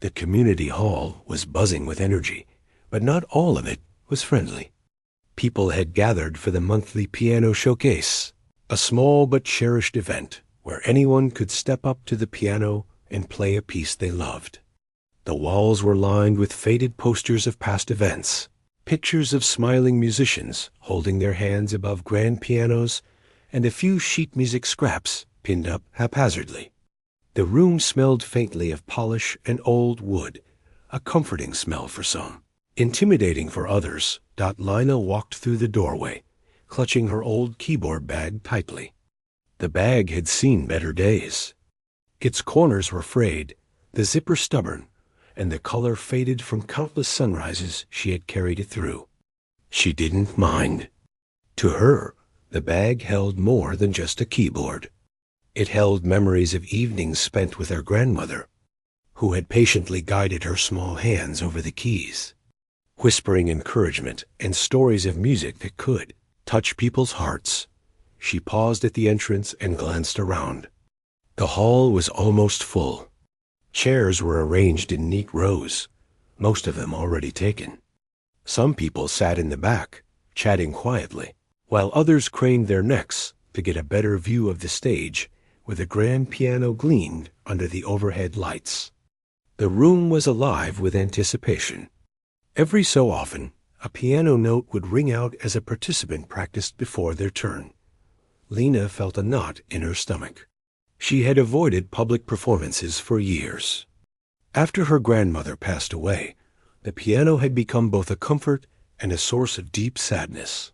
The community hall was buzzing with energy, but not all of it was friendly. People had gathered for the monthly piano showcase, a small but cherished event where anyone could step up to the piano and play a piece they loved. The walls were lined with faded posters of past events, pictures of smiling musicians holding their hands above grand pianos, and a few sheet music scraps pinned up haphazardly. The room smelled faintly of polish and old wood, a comforting smell for some. Intimidating for others, Lina walked through the doorway, clutching her old keyboard bag tightly. The bag had seen better days. Its corners were frayed, the zipper stubborn, and the color faded from countless sunrises she had carried it through. She didn't mind. To her, the bag held more than just a keyboard. It held memories of evenings spent with her grandmother, who had patiently guided her small hands over the keys, whispering encouragement and stories of music that could touch people's hearts. She paused at the entrance and glanced around. The hall was almost full. Chairs were arranged in neat rows, most of them already taken. Some people sat in the back, chatting quietly, while others craned their necks to get a better view of the stage where the grand piano gleamed under the overhead lights. The room was alive with anticipation. Every so often, a piano note would ring out as a participant practiced before their turn. Lina felt a knot in her stomach. She had avoided public performances for years. After her grandmother passed away, the piano had become both a comfort and a source of deep sadness.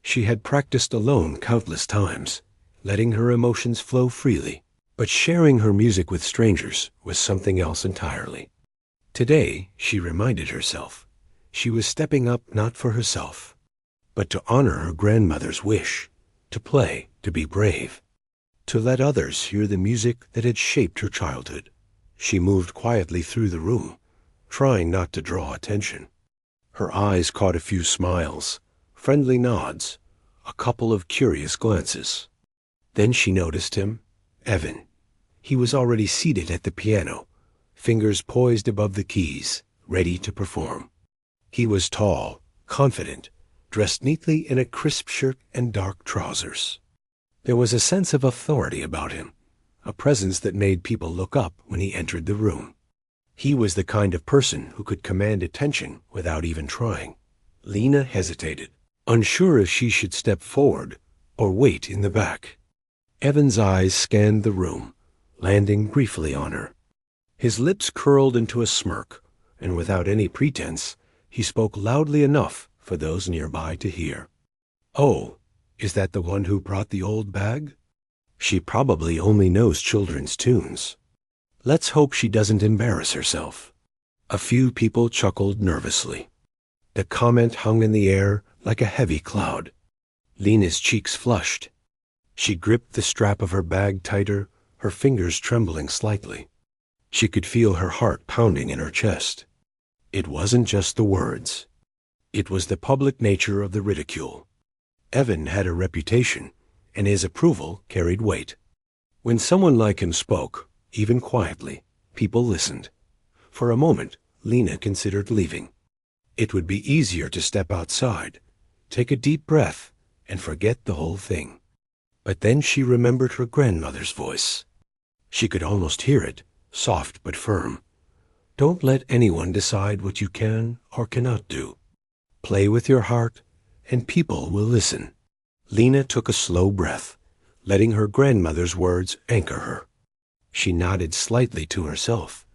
She had practiced alone countless times, letting her emotions flow freely, but sharing her music with strangers was something else entirely. Today, she reminded herself, she was stepping up not for herself, but to honor her grandmother's wish, to play, to be brave, to let others hear the music that had shaped her childhood. She moved quietly through the room, trying not to draw attention. Her eyes caught a few smiles, friendly nods, a couple of curious glances. Then she noticed him, Evan. He was already seated at the piano, fingers poised above the keys, ready to perform. He was tall, confident, dressed neatly in a crisp shirt and dark trousers. There was a sense of authority about him, a presence that made people look up when he entered the room. He was the kind of person who could command attention without even trying. Lina hesitated, unsure if she should step forward or wait in the back. Evan's eyes scanned the room, landing briefly on her. His lips curled into a smirk, and without any pretense, he spoke loudly enough for those nearby to hear. "Oh, is that the one who brought the old bag? She probably only knows children's tunes. Let's hope she doesn't embarrass herself." A few people chuckled nervously. The comment hung in the air like a heavy cloud. Lina's cheeks flushed. She gripped the strap of her bag tighter, her fingers trembling slightly. She could feel her heart pounding in her chest. It wasn't just the words. It was the public nature of the ridicule. Evan had a reputation, and his approval carried weight. When someone like him spoke, even quietly, people listened. For a moment, Lina considered leaving. It would be easier to step outside, take a deep breath, and forget the whole thing. But then she remembered her grandmother's voice. She could almost hear it, soft but firm. Don't let anyone decide what you can or cannot do. Play with your heart, and people will listen. Lina took a slow breath, letting her grandmother's words anchor her. She nodded slightly to herself,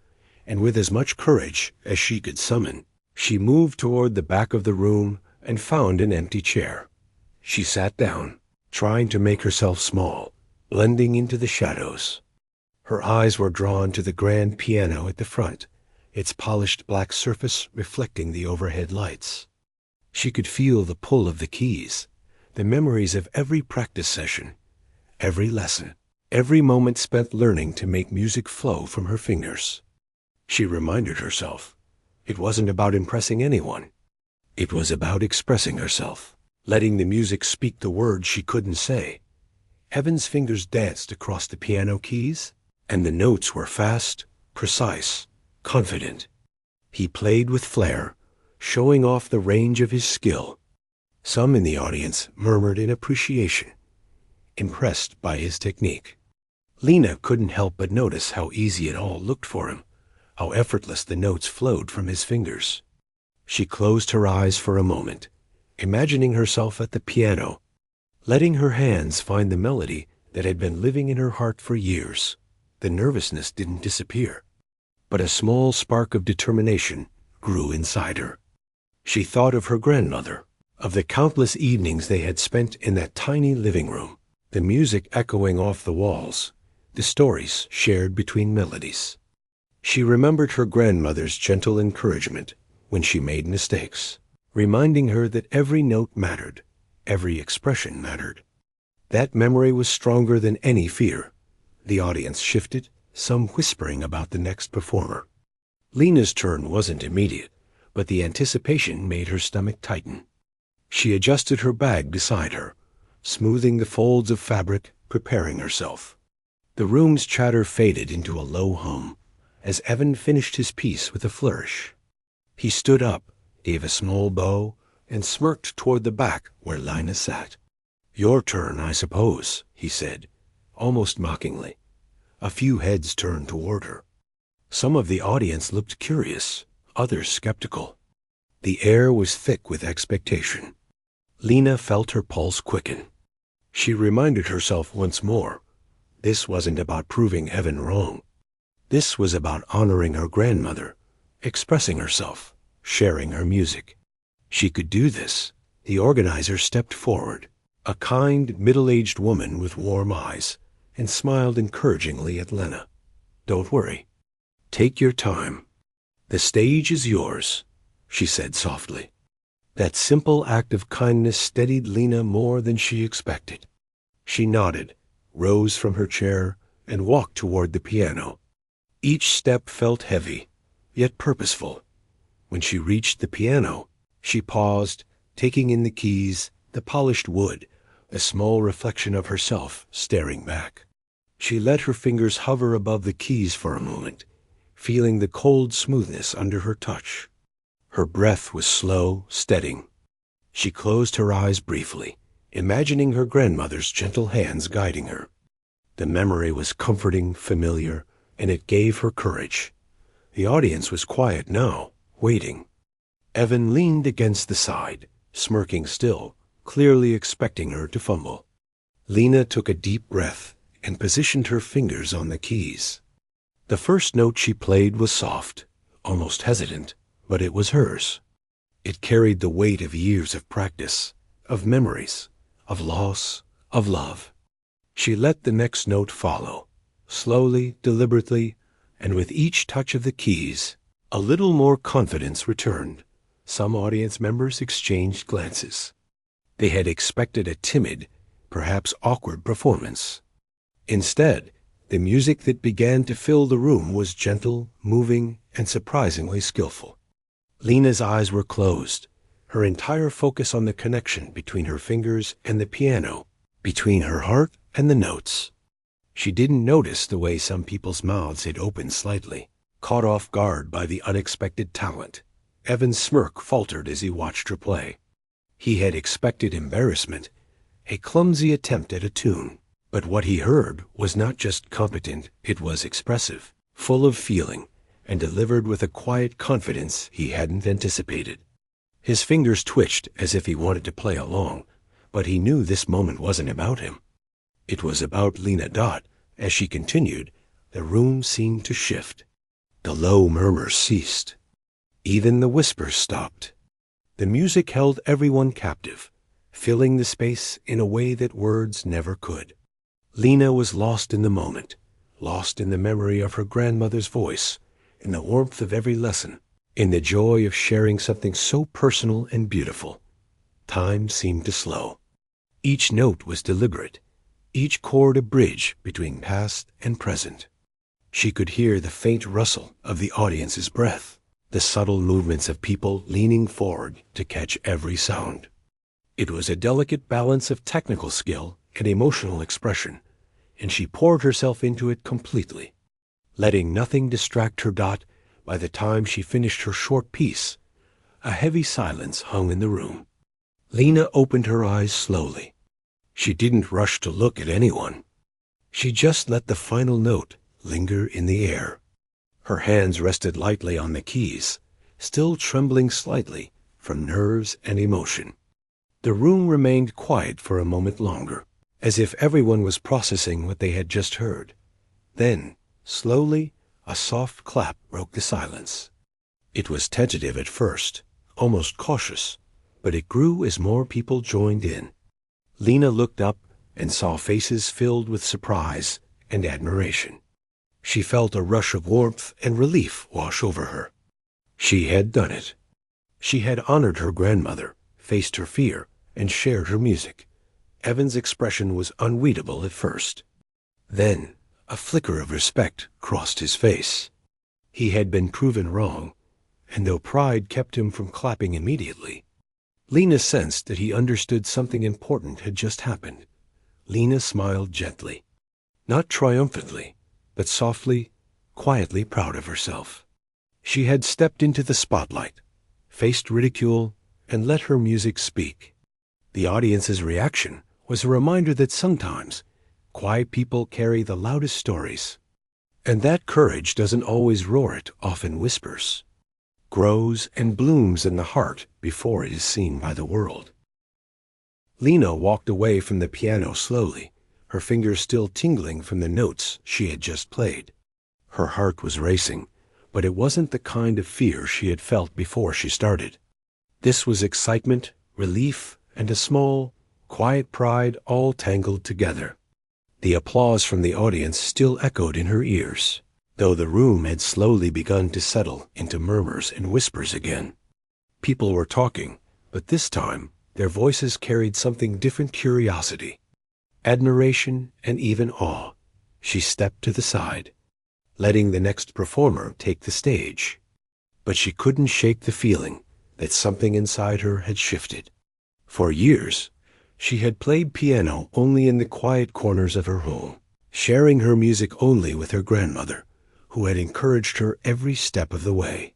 and with as much courage as she could summon, she moved toward the back of the room and found an empty chair. She sat down, trying to make herself small, blending into the shadows. Her eyes were drawn to the grand piano at the front, its polished black surface reflecting the overhead lights. She could feel the pull of the keys, the memories of every practice session, every lesson, every moment spent learning to make music flow from her fingers. She reminded herself, it wasn't about impressing anyone. It was about expressing herself, letting the music speak the words she couldn't say. Evan's fingers danced across the piano keys, and the notes were fast, precise, confident. He played with flair, showing off the range of his skill. Some in the audience murmured in appreciation, impressed by his technique. Lena couldn't help but notice how easy it all looked for him, how effortless the notes flowed from his fingers. She closed her eyes for a moment, imagining herself at the piano, letting her hands find the melody that had been living in her heart for years. The nervousness didn't disappear, but a small spark of determination grew inside her. She thought of her grandmother, of the countless evenings they had spent in that tiny living room, the music echoing off the walls, the stories shared between melodies. She remembered her grandmother's gentle encouragement when she made mistakes, reminding her that every note mattered, every expression mattered. That memory was stronger than any fear. The audience shifted, some whispering about the next performer. Lena's turn wasn't immediate, but the anticipation made her stomach tighten. She adjusted her bag beside her, smoothing the folds of fabric, preparing herself. The room's chatter faded into a low hum as Evan finished his piece with a flourish. He stood up, gave a small bow, and smirked toward the back where Lina sat. "Your turn, I suppose," he said, almost mockingly. A few heads turned toward her. Some of the audience looked curious, others skeptical. The air was thick with expectation. Lina felt her pulse quicken. She reminded herself once more, this wasn't about proving Evan wrong. This was about honoring her grandmother, expressing herself, sharing her music. She could do this. The organizer stepped forward, a kind, middle-aged woman with warm eyes, and smiled encouragingly at Lena. "Don't worry. Take your time. The stage is yours," she said softly. That simple act of kindness steadied Lena more than she expected. She nodded, rose from her chair, and walked toward the piano. Each step felt heavy, yet purposeful. When she reached the piano, she paused, taking in the keys, the polished wood, a small reflection of herself staring back. She let her fingers hover above the keys for a moment, feeling the cold smoothness under her touch. Her breath was slow, steadying. She closed her eyes briefly, imagining her grandmother's gentle hands guiding her. The memory was comforting, familiar, and it gave her courage. The audience was quiet now, waiting. Evan leaned against the side, smirking still, clearly expecting her to fumble. Lena took a deep breath and positioned her fingers on the keys. The first note she played was soft, almost hesitant, but it was hers. It carried the weight of years of practice, of memories, of loss, of love. She let the next note follow, slowly, deliberately, and with each touch of the keys, a little more confidence returned. Some audience members exchanged glances. They had expected a timid, perhaps awkward performance. Instead, the music that began to fill the room was gentle, moving, and surprisingly skillful. Lena's eyes were closed, her entire focus on the connection between her fingers and the piano, between her heart and the notes. She didn't notice the way some people's mouths had opened slightly, caught off guard by the unexpected talent. Evan's smirk faltered as he watched her play. He had expected embarrassment, a clumsy attempt at a tune. But what he heard was not just competent, it was expressive, full of feeling, and delivered with a quiet confidence he hadn't anticipated. His fingers twitched as if he wanted to play along, but he knew this moment wasn't about him. It was about Lena Dot. As she continued, the room seemed to shift. The low murmurs ceased. Even the whispers stopped. The music held everyone captive, filling the space in a way that words never could. Lena was lost in the moment, lost in the memory of her grandmother's voice, in the warmth of every lesson, in the joy of sharing something so personal and beautiful. Time seemed to slow. Each note was deliberate, each chord a bridge between past and present. She could hear the faint rustle of the audience's breath, the subtle movements of people leaning forward to catch every sound. It was a delicate balance of technical skill and emotional expression, and she poured herself into it completely, letting nothing distract her. By the time she finished her short piece, a heavy silence hung in the room. Lena opened her eyes slowly. She didn't rush to look at anyone. She just let the final note linger in the air. Her hands rested lightly on the keys, still trembling slightly from nerves and emotion. The room remained quiet for a moment longer, as if everyone was processing what they had just heard. Then, slowly, a soft clap broke the silence. It was tentative at first, almost cautious, but it grew as more people joined in. Lena looked up and saw faces filled with surprise and admiration. She felt a rush of warmth and relief wash over her. She had done it. She had honored her grandmother, faced her fear, and shared her music. Evan's expression was unreadable at first. Then, a flicker of respect crossed his face. He had been proven wrong, and though pride kept him from clapping immediately, Lena sensed that he understood something important had just happened. Lena smiled gently, not triumphantly, but softly, quietly proud of herself. She had stepped into the spotlight, faced ridicule, and let her music speak. The audience's reaction was a reminder that sometimes quiet people carry the loudest stories, and that courage doesn't always roar, it often whispers, grows and blooms in the heart before it is seen by the world. Lena walked away from the piano slowly, her fingers still tingling from the notes she had just played. Her heart was racing, but it wasn't the kind of fear she had felt before she started. This was excitement, relief, and a small, quiet pride all tangled together. The applause from the audience still echoed in her ears, though the room had slowly begun to settle into murmurs and whispers again. People were talking, but this time their voices carried something different: curiosity, admiration, and even awe. She stepped to the side, letting the next performer take the stage. But she couldn't shake the feeling that something inside her had shifted. For years, she had played piano only in the quiet corners of her home, sharing her music only with her grandmother, who had encouraged her every step of the way.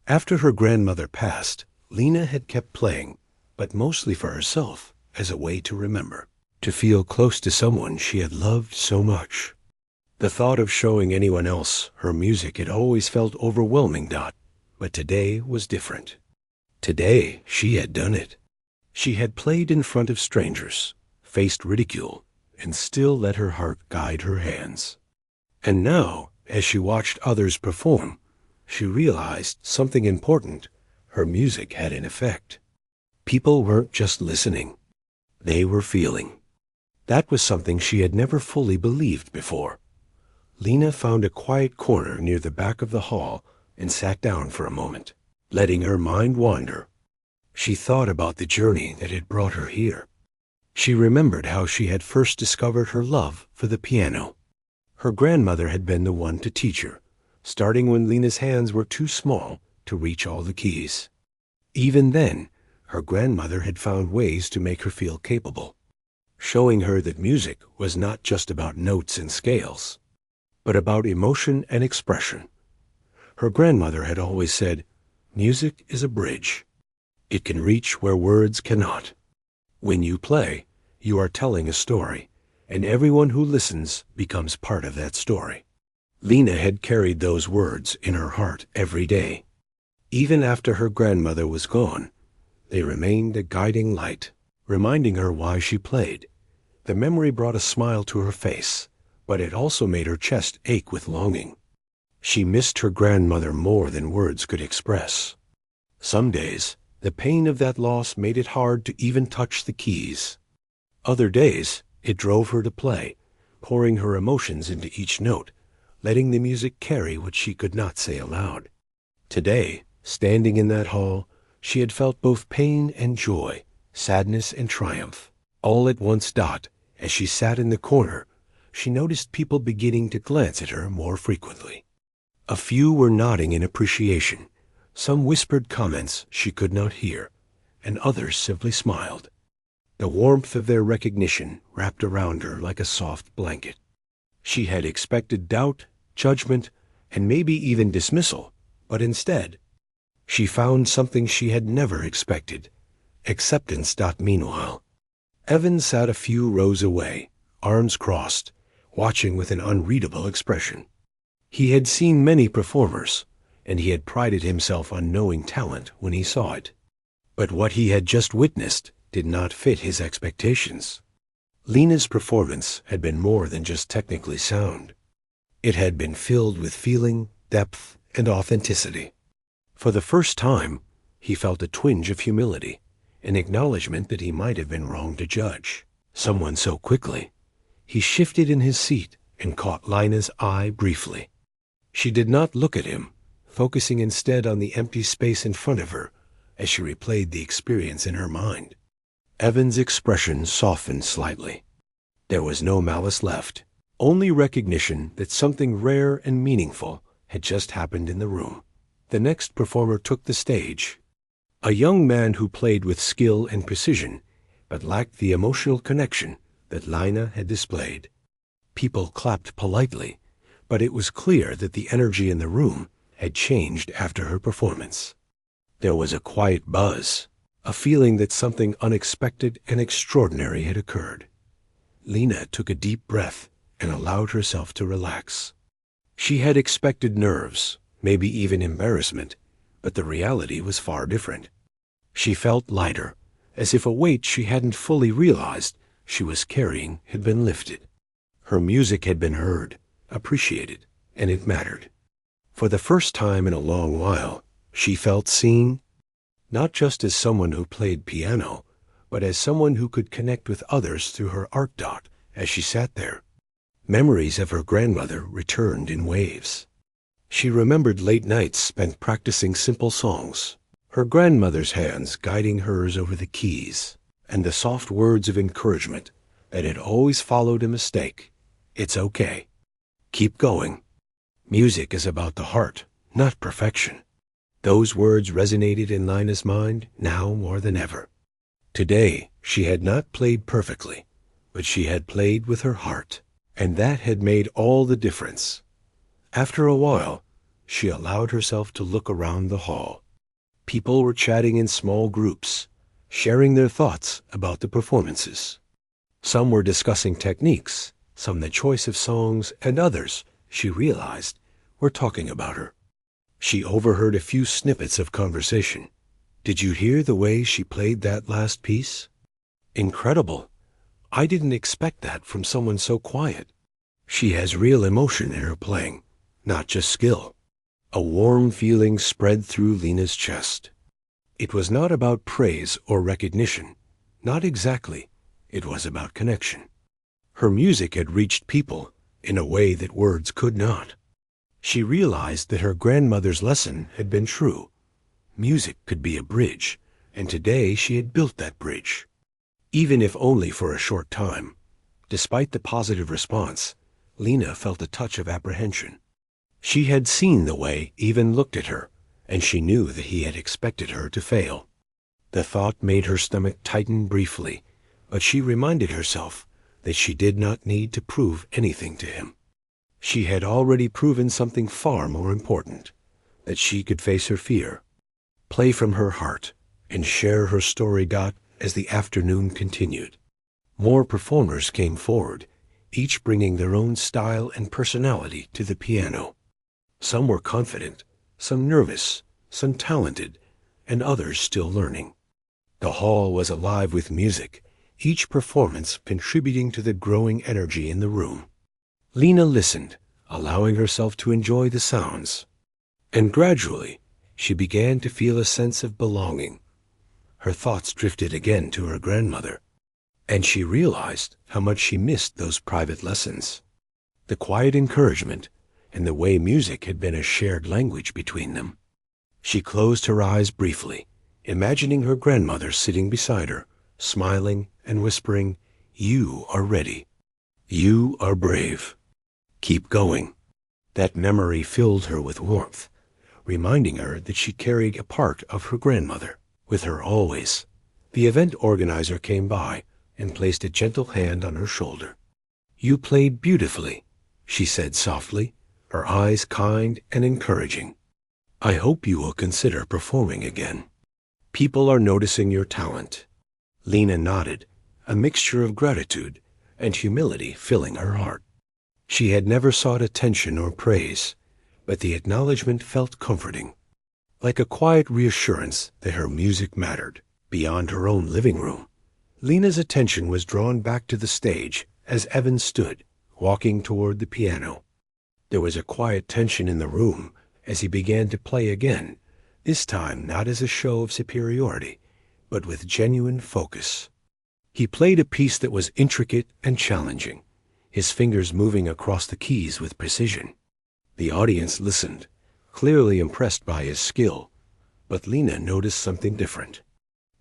After her grandmother passed, Lena had kept playing, but mostly for herself, as a way to remember, to feel close to someone she had loved so much. The thought of showing anyone else her music had always felt overwhelming, but today was different. Today she had done it. She had played in front of strangers, faced ridicule, and still let her heart guide her hands. And now, as she watched others perform, she realized something important: her music had an effect. People weren't just listening, they were feeling. That was something she had never fully believed before. Lena found a quiet corner near the back of the hall and sat down for a moment, letting her mind wander. She thought about the journey that had brought her here. She remembered how she had first discovered her love for the piano. Her grandmother had been the one to teach her, starting when Lena's hands were too small to reach all the keys. Even then, her grandmother had found ways to make her feel capable, showing her that music was not just about notes and scales, but about emotion and expression. Her grandmother had always said, "Music is a bridge. It can reach where words cannot. When you play, you are telling a story, and everyone who listens becomes part of that story." Lena had carried those words in her heart every day. Even after her grandmother was gone, they remained a guiding light, reminding her why she played. The memory brought a smile to her face, but it also made her chest ache with longing. She missed her grandmother more than words could express. Some days, the pain of that loss made it hard to even touch the keys. Other days, it drove her to play, pouring her emotions into each note, letting the music carry what she could not say aloud. Today, standing in that hall, she had felt both pain and joy, sadness and triumph, all at once. As she sat in the corner, she noticed people beginning to glance at her more frequently. A few were nodding in appreciation. Some whispered comments she could not hear, and others simply smiled. The warmth of their recognition wrapped around her like a soft blanket. She had expected doubt, judgment, and maybe even dismissal, But instead, she found something she had never expected: acceptance. Meanwhile, Evan sat a few rows away, arms crossed, watching with an unreadable expression. He had seen many performers, and he had prided himself on knowing talent when he saw it. But what he had just witnessed did not fit his expectations. Lena's performance had been more than just technically sound. It had been filled with feeling, depth, and authenticity. For the first time, he felt a twinge of humility, an acknowledgement that he might have been wrong to judge someone so quickly. He shifted in his seat and caught Lena's eye briefly. She did not look at him, focusing instead on the empty space in front of her as she replayed the experience in her mind. Evan's expression softened slightly. There was no malice left, only recognition that something rare and meaningful had just happened in the room. The next performer took the stage, a young man who played with skill and precision, but lacked the emotional connection that Lena had displayed. People clapped politely, but it was clear that the energy in the room had changed after her performance. There was a quiet buzz, a feeling that something unexpected and extraordinary had occurred. Lena took a deep breath and allowed herself to relax. She had expected nerves, maybe even embarrassment, but the reality was far different. She felt lighter, as if a weight she hadn't fully realized she was carrying had been lifted. Her music had been heard, appreciated, and it mattered. For the first time in a long while, she felt seen, not just as someone who played piano, but as someone who could connect with others through her art. As she sat there, memories of her grandmother returned in waves. She remembered late nights spent practicing simple songs, her grandmother's hands guiding hers over the keys, and the soft words of encouragement that had always followed a mistake. It's okay. Keep going. Music is about the heart, not perfection. Those words resonated in Lena's mind now more than ever. Today, she had not played perfectly, but she had played with her heart, and that had made all the difference. After a while, she allowed herself to look around the hall. People were chatting in small groups, sharing their thoughts about the performances. Some were discussing techniques, some the choice of songs, and others, she realized, were talking about her. She overheard a few snippets of conversation. Did you hear the way she played that last piece? Incredible. I didn't expect that from someone so quiet. She has real emotion in her playing, not just skill. A warm feeling spread through Lena's chest. It was not about praise or recognition. Not exactly. It was about connection. Her music had reached people in a way that words could not. She realized that her grandmother's lesson had been true. Music could be a bridge, and today she had built that bridge. Even if only for a short time. Despite the positive response, Lena felt a touch of apprehension. She had seen the way Evan looked at her, and she knew that he had expected her to fail. The thought made her stomach tighten briefly, but she reminded herself that she did not need to prove anything to him. She had already proven something far more important, that she could face her fear, play from her heart, and share her story. As the afternoon continued, more performers came forward, each bringing their own style and personality to the piano. Some were confident, some nervous, some talented, and others still learning. The hall was alive with music, each performance contributing to the growing energy in the room. Lena listened, allowing herself to enjoy the sounds. And gradually, she began to feel a sense of belonging. Her thoughts drifted again to her grandmother, and she realized how much she missed those private lessons. The quiet encouragement, and the way music had been a shared language between them. She closed her eyes briefly, imagining her grandmother sitting beside her, smiling and whispering, "You are ready. You are brave. Keep going." That memory filled her with warmth, reminding her that she carried a part of her grandmother with her always. The event organizer came by and placed a gentle hand on her shoulder. "You played beautifully," she said softly, her eyes kind and encouraging. I hope you will consider performing again. People are noticing your talent." Lena nodded, a mixture of gratitude and humility filling her heart. She had never sought attention or praise, but the acknowledgement felt comforting, like a quiet reassurance that her music mattered. Beyond her own living room, Lena's attention was drawn back to the stage as Evan stood, walking toward the piano. There was a quiet tension in the room as he began to play again, this time not as a show of superiority, but with genuine focus. He played a piece that was intricate and challenging, his fingers moving across the keys with precision. The audience listened, clearly impressed by his skill, but Lena noticed something different.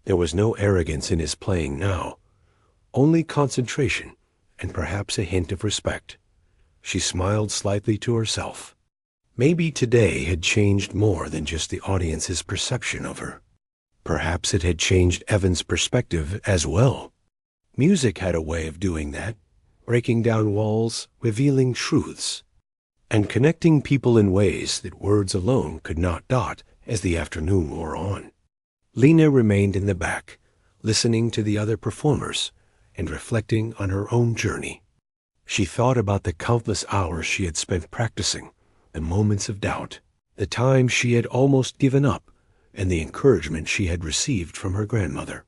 There was no arrogance in his playing now, only concentration and perhaps a hint of respect. She smiled slightly to herself. Maybe today had changed more than just the audience's perception of her. Perhaps it had changed Evan's perspective as well. Music had a way of doing that, breaking down walls, revealing truths, and connecting people in ways that words alone could not dot as the afternoon wore on. Lena remained in the back, listening to the other performers and reflecting on her own journey. She thought about the countless hours she had spent practicing, the moments of doubt, the times she had almost given up, and the encouragement she had received from her grandmother.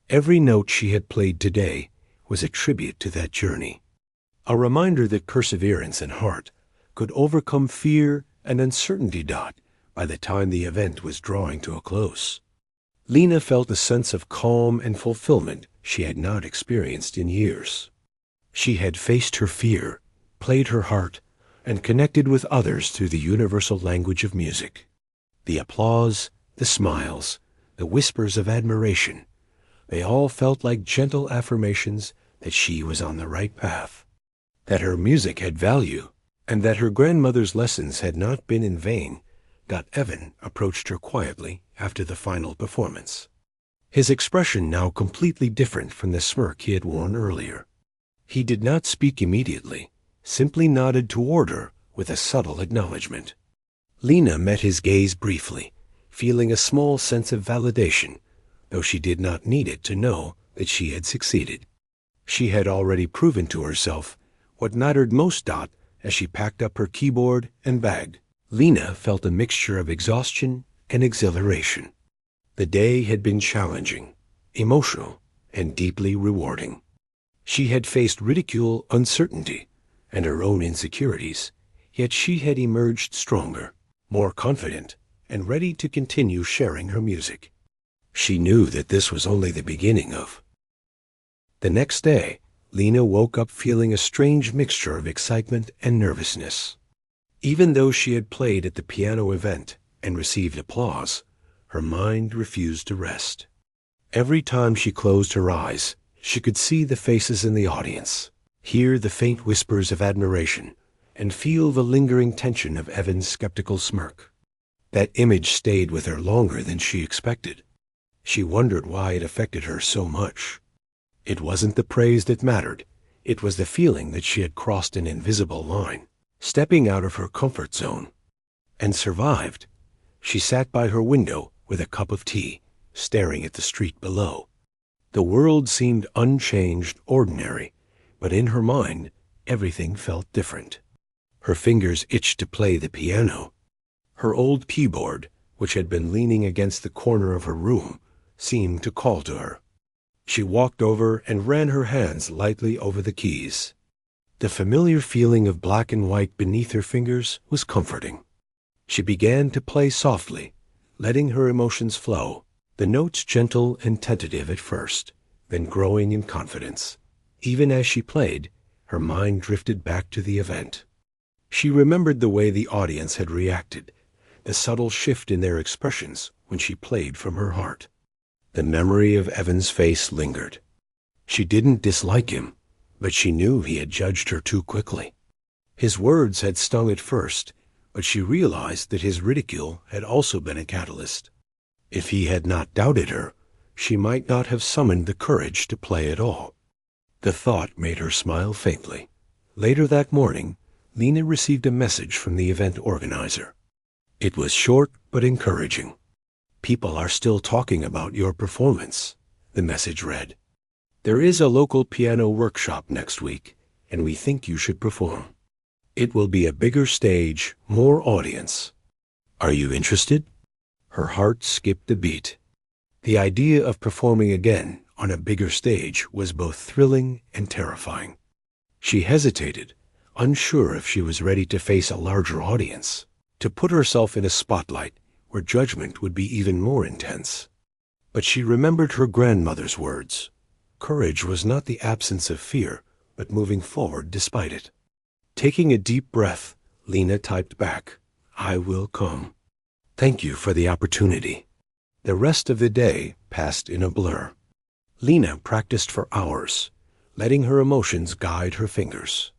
Every note she had played today was a tribute to that journey, a reminder that perseverance and heart could overcome fear and uncertainty. By the time the event was drawing to a close, Lena felt a sense of calm and fulfillment she had not experienced in years. She had faced her fear, played her heart, and connected with others through the universal language of music. The applause, the smiles, the whispers of admiration, they all felt like gentle affirmations that she was on the right path, that her music had value, and that her grandmother's lessons had not been in vain. Evan approached her quietly after the final performance, his expression now completely different from the smirk he had worn earlier. He did not speak immediately, simply nodded toward her with a subtle acknowledgement. Lena met his gaze briefly, feeling a small sense of validation, though she did not need it to know that she had succeeded. She had already proven to herself what mattered most. As she packed up her keyboard and bag, Lena felt a mixture of exhaustion and exhilaration. The day had been challenging, emotional, and deeply rewarding. She had faced ridicule, uncertainty, and her own insecurities, yet she had emerged stronger, more confident, and ready to continue sharing her music. She knew that this was only the beginning of. The next day, Lena woke up feeling a strange mixture of excitement and nervousness. Even though she had played at the piano event and received applause, her mind refused to rest. Every time she closed her eyes, she could see the faces in the audience, hear the faint whispers of admiration, and feel the lingering tension of Evan's skeptical smirk. That image stayed with her longer than she expected. She wondered why it affected her so much. It wasn't the praise that mattered. It was the feeling that she had crossed an invisible line, stepping out of her comfort zone, and survived. She sat by her window with a cup of tea, staring at the street below. The world seemed unchanged, ordinary, but in her mind, everything felt different. Her fingers itched to play the piano. Her old keyboard, which had been leaning against the corner of her room, seemed to call to her. She walked over and ran her hands lightly over the keys. The familiar feeling of black and white beneath her fingers was comforting. She began to play softly, letting her emotions flow, the notes gentle and tentative at first, then growing in confidence. Even as she played, her mind drifted back to the event. She remembered the way the audience had reacted, the subtle shift in their expressions when she played from her heart. The memory of Evan's face lingered. She didn't dislike him, but she knew he had judged her too quickly. His words had stung at first, but she realized that his ridicule had also been a catalyst. If he had not doubted her, she might not have summoned the courage to play at all. The thought made her smile faintly. Later that morning, Lena received a message from the event organizer. It was short but encouraging. "People are still talking about your performance," the message read. "There is a local piano workshop next week, and we think you should perform. It will be a bigger stage, more audience. Are you interested?" Her heart skipped a beat. The idea of performing again on a bigger stage was both thrilling and terrifying. She hesitated, unsure if she was ready to face a larger audience, to put herself in a spotlight where judgment would be even more intense. But she remembered her grandmother's words. Courage was not the absence of fear, but moving forward despite it. Taking a deep breath, Lena typed back, "I will come. Thank you for the opportunity." The rest of the day passed in a blur. Lena practiced for hours, letting her emotions guide her fingers.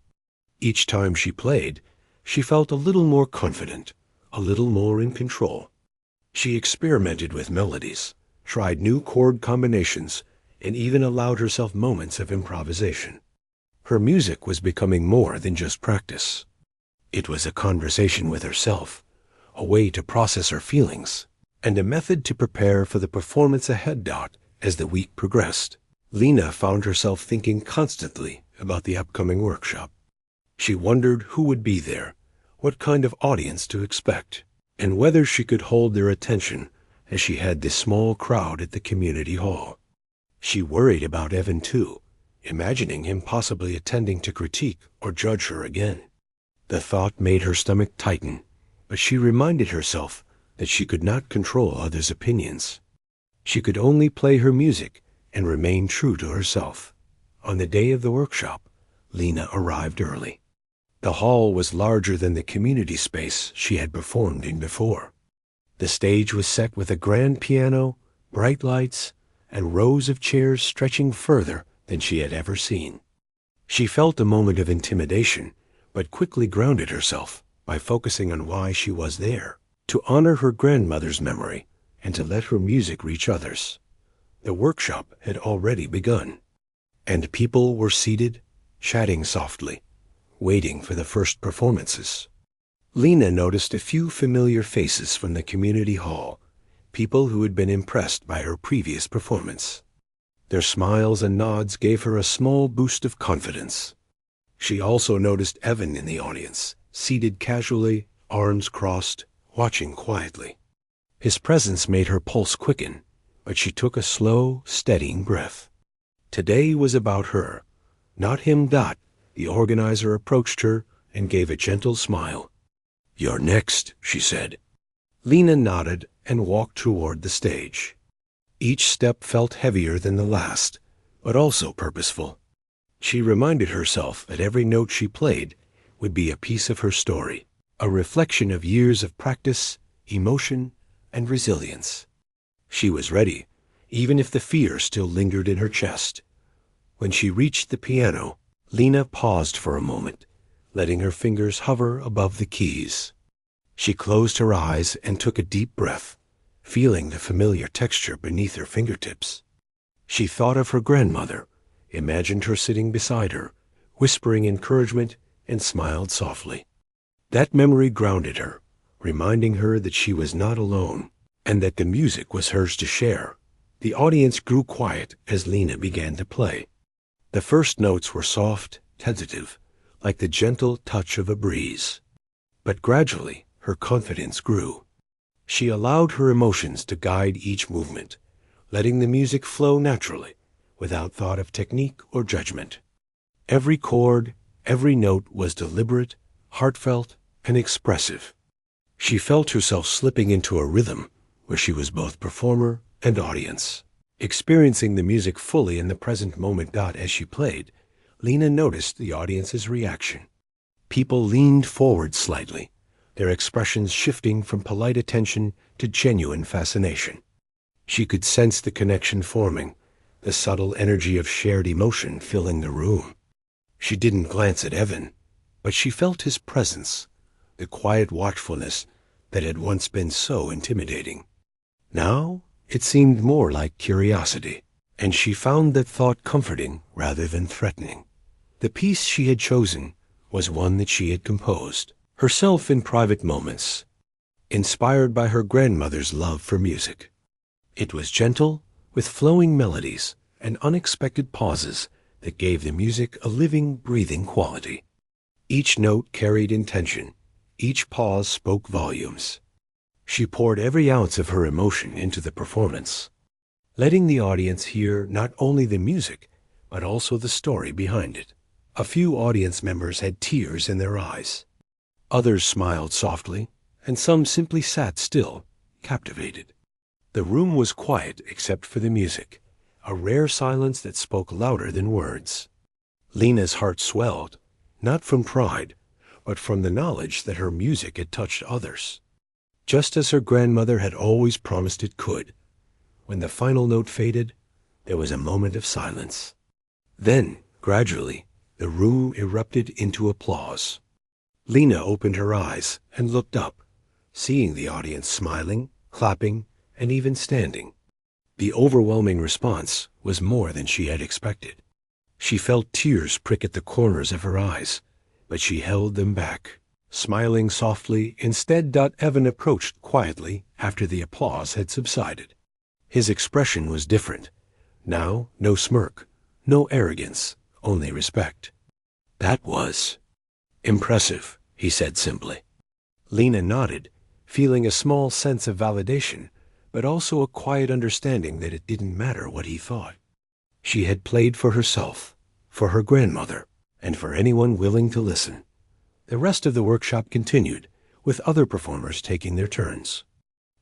Each time she played, she felt a little more confident, a little more in control. She experimented with melodies, tried new chord combinations, and even allowed herself moments of improvisation. Her music was becoming more than just practice. It was a conversation with herself, a way to process her feelings, and a method to prepare for the performance ahead. As the week progressed, Lena found herself thinking constantly about the upcoming workshop. She wondered who would be there, what kind of audience to expect, and whether she could hold their attention as she had this small crowd at the community hall. She worried about Evan too, imagining him possibly attending to critique or judge her again. The thought made her stomach tighten, but she reminded herself that she could not control others' opinions. She could only play her music and remain true to herself. On the day of the workshop, Lena arrived early. The hall was larger than the community space she had performed in before. The stage was set with a grand piano, bright lights, and rows of chairs stretching further than she had ever seen. She felt a moment of intimidation, but quickly grounded herself by focusing on why she was there, to honor her grandmother's memory and to let her music reach others. The workshop had already begun, and people were seated, chatting softly, waiting for the first performances. Lena noticed a few familiar faces from the community hall, people who had been impressed by her previous performance. Their smiles and nods gave her a small boost of confidence. She also noticed Evan in the audience, seated casually, arms crossed, watching quietly. His presence made her pulse quicken, but she took a slow, steadying breath. Today was about her, not him. The organizer approached her and gave a gentle smile. "You're next," she said. Lena nodded and walked toward the stage. Each step felt heavier than the last, but also purposeful. She reminded herself that every note she played would be a piece of her story, a reflection of years of practice, emotion, and resilience. She was ready, even if the fear still lingered in her chest. When she reached the piano, Lena paused for a moment, letting her fingers hover above the keys. She closed her eyes and took a deep breath, feeling the familiar texture beneath her fingertips. She thought of her grandmother, imagined her sitting beside her, whispering encouragement, and smiled softly. That memory grounded her, reminding her that she was not alone, and that the music was hers to share. The audience grew quiet as Lena began to play. The first notes were soft, tentative, like the gentle touch of a breeze. But gradually, her confidence grew. She allowed her emotions to guide each movement, letting the music flow naturally, without thought of technique or judgment. Every chord, every note was deliberate, heartfelt, and expressive. She felt herself slipping into a rhythm where she was both performer and audience. Experiencing the music fully in the present moment. As she played, Lena noticed the audience's reaction. People leaned forward slightly, their expressions shifting from polite attention to genuine fascination. She could sense the connection forming, the subtle energy of shared emotion filling the room. She didn't glance at Evan, but she felt his presence, the quiet watchfulness that had once been so intimidating. Now it seemed more like curiosity, and she found that thought comforting rather than threatening. The piece she had chosen was one that she had composed, herself in private moments. inspired by her grandmother's love for music. It was gentle, with flowing melodies and unexpected pauses that gave the music a living, breathing quality. Each note carried intention. Each pause spoke volumes. She poured every ounce of her emotion into the performance, letting the audience hear not only the music, but also the story behind it. A few audience members had tears in their eyes. Others smiled softly, and some simply sat still, captivated. The room was quiet except for the music, a rare silence that spoke louder than words. Lena's heart swelled, not from pride, but from the knowledge that her music had touched others, just as her grandmother had always promised it could. When the final note faded, there was a moment of silence. Then, gradually, the room erupted into applause. Lena opened her eyes and looked up, seeing the audience smiling, clapping, and even standing. The overwhelming response was more than she had expected. She felt tears prick at the corners of her eyes, but she held them back, smiling softly instead. Evan approached quietly after the applause had subsided. His expression was different. Now, no smirk, no arrogance, only respect. "That was impressive," he said simply. Lena nodded, feeling a small sense of validation, but also a quiet understanding that it didn't matter what he thought. She had played for herself, for her grandmother, and for anyone willing to listen. The rest of the workshop continued, with other performers taking their turns.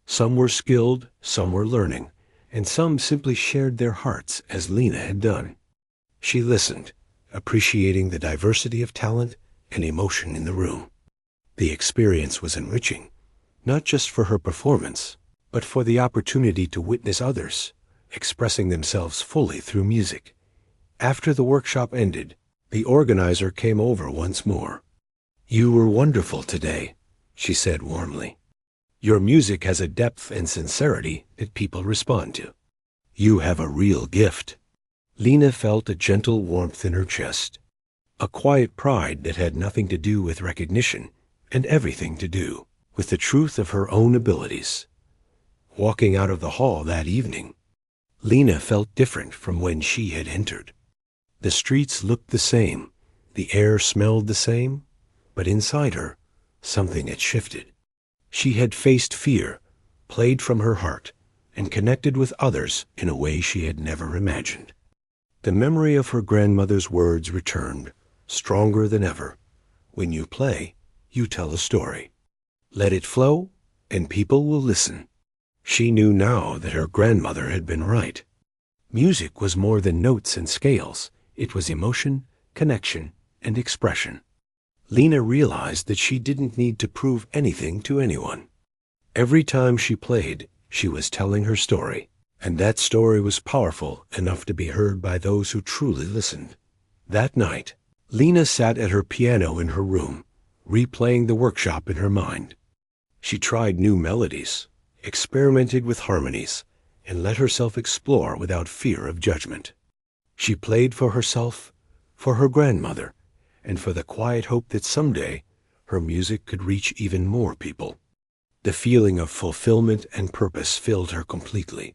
Some were skilled, some were learning, and some simply shared their hearts as Lena had done. She listened, appreciating the diversity of talent and emotion in the room. The experience was enriching, not just for her performance, but for the opportunity to witness others expressing themselves fully through music. After the workshop ended, the organizer came over once more. "You were wonderful today," she said warmly. "Your music has a depth and sincerity that people respond to. You have a real gift." Lena felt a gentle warmth in her chest, a quiet pride that had nothing to do with recognition and everything to do with the truth of her own abilities. Walking out of the hall that evening, Lena felt different from when she had entered. The streets looked the same, the air smelled the same, but inside her, something had shifted. She had faced fear, played from her heart, and connected with others in a way she had never imagined. The memory of her grandmother's words returned, stronger than ever. "When you play, you tell a story. Let it flow, and people will listen." She knew now that her grandmother had been right. Music was more than notes and scales. It was emotion, connection, and expression. Lena realized that she didn't need to prove anything to anyone. Every time she played, she was telling her story, and that story was powerful enough to be heard by those who truly listened. That night, Lena sat at her piano in her room, replaying the workshop in her mind. She tried new melodies, experimented with harmonies, and let herself explore without fear of judgment. She played for herself, for her grandmother, and for the quiet hope that someday her music could reach even more people. The feeling of fulfillment and purpose filled her completely,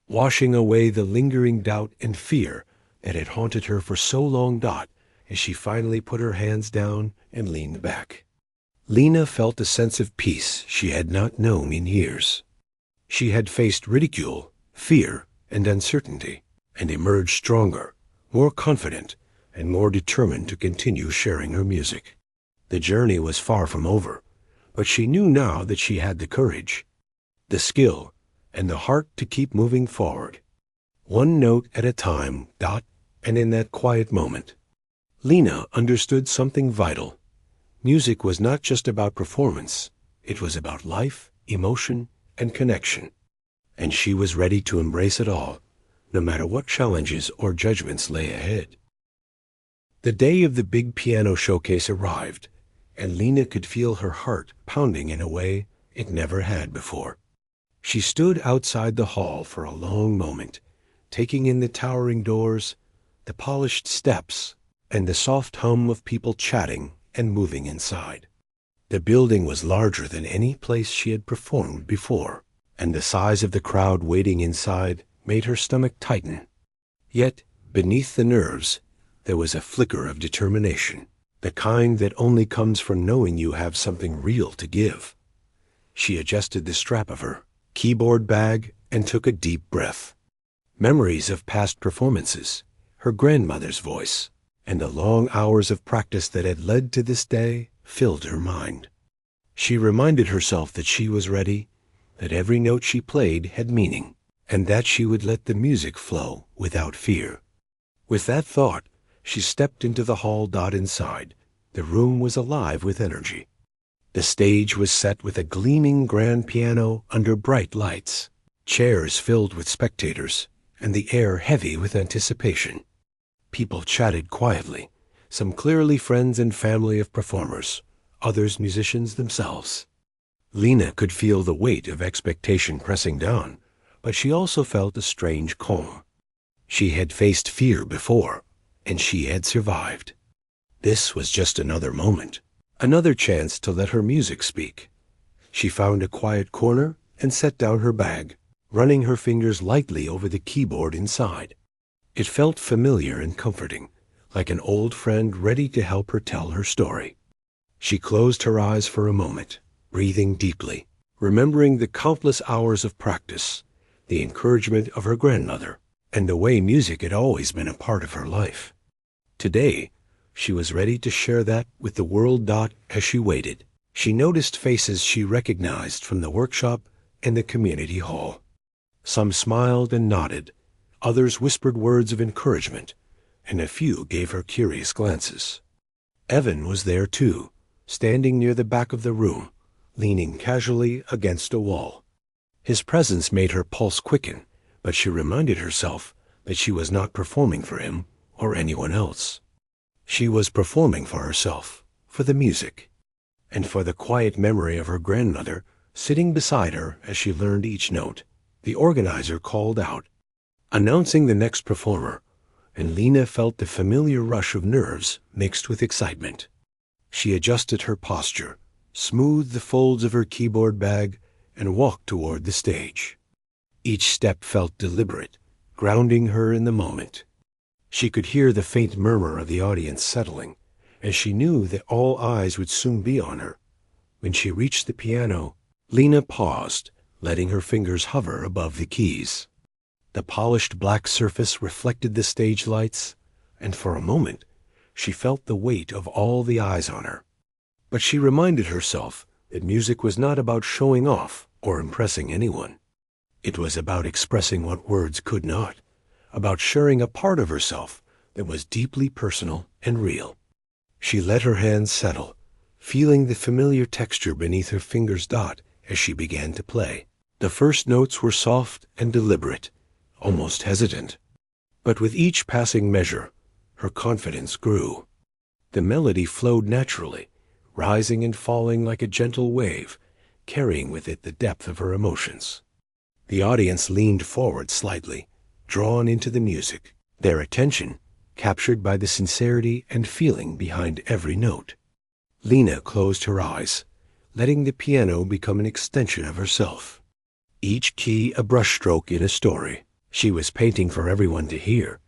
washing away the lingering doubt and fear that had haunted her for so long. As she finally put her hands down and leaned back, Lena felt a sense of peace she had not known in years. She had faced ridicule, fear, and uncertainty, and emerged stronger, more confident, and more determined to continue sharing her music. The journey was far from over, but she knew now that she had the courage, the skill, and the heart to keep moving forward, one note at a time. And in that quiet moment, Lena understood something vital. Music was not just about performance. It was about life, emotion, and connection. And she was ready to embrace it all, no matter what challenges or judgments lay ahead. The day of the big piano showcase arrived, and Lena could feel her heart pounding in a way it never had before. She stood outside the hall for a long moment, taking in the towering doors, the polished steps, and the soft hum of people chatting and moving inside. The building was larger than any place she had performed before, and the size of the crowd waiting inside made her stomach tighten. Yet, beneath the nerves, there was a flicker of determination, the kind that only comes from knowing you have something real to give. She adjusted the strap of her keyboard bag and took a deep breath. Memories of past performances, her grandmother's voice, and the long hours of practice that had led to this day filled her mind. She reminded herself that she was ready, that every note she played had meaning, and that she would let the music flow without fear. With that thought, she stepped into the hall. Inside, the room was alive with energy. The stage was set with a gleaming grand piano under bright lights, chairs filled with spectators, and the air heavy with anticipation. People chatted quietly, some clearly friends and family of performers, others musicians themselves. Lena could feel the weight of expectation pressing down, but she also felt a strange calm. She had faced fear before, and she had survived. This was just another moment, another chance to let her music speak. She found a quiet corner and set down her bag, running her fingers lightly over the keyboard inside. It felt familiar and comforting, like an old friend ready to help her tell her story. She closed her eyes for a moment, breathing deeply, remembering the countless hours of practice, the encouragement of her grandmother, and the way music had always been a part of her life. Today, she was ready to share that with the world. As she waited, she noticed faces she recognized from the workshop and the community hall. Some smiled and nodded, others whispered words of encouragement, and a few gave her curious glances. Evan was there too, standing near the back of the room, leaning casually against a wall. His presence made her pulse quicken, but she reminded herself that she was not performing for him or anyone else. She was performing for herself, for the music, and for the quiet memory of her grandmother sitting beside her as she learned each note. The organizer called out, announcing the next performer, and Lena felt the familiar rush of nerves mixed with excitement. She adjusted her posture, smoothed the folds of her keyboard bag, and walked toward the stage. Each step felt deliberate, grounding her in the moment. She could hear the faint murmur of the audience settling, as she knew that all eyes would soon be on her. When she reached the piano, Lena paused, letting her fingers hover above the keys. The polished black surface reflected the stage lights, and for a moment she felt the weight of all the eyes on her. But she reminded herself that music was not about showing off or impressing anyone. It was about expressing what words could not, about sharing a part of herself that was deeply personal and real. She let her hands settle, feeling the familiar texture beneath her fingers. As she began to play, the first notes were soft and deliberate, almost hesitant. But with each passing measure, her confidence grew. The melody flowed naturally, rising and falling like a gentle wave, carrying with it the depth of her emotions. The audience leaned forward slightly, drawn into the music, their attention captured by the sincerity and feeling behind every note. Lena closed her eyes, letting the piano become an extension of herself. Each key a brushstroke in a story she was painting for everyone to hear.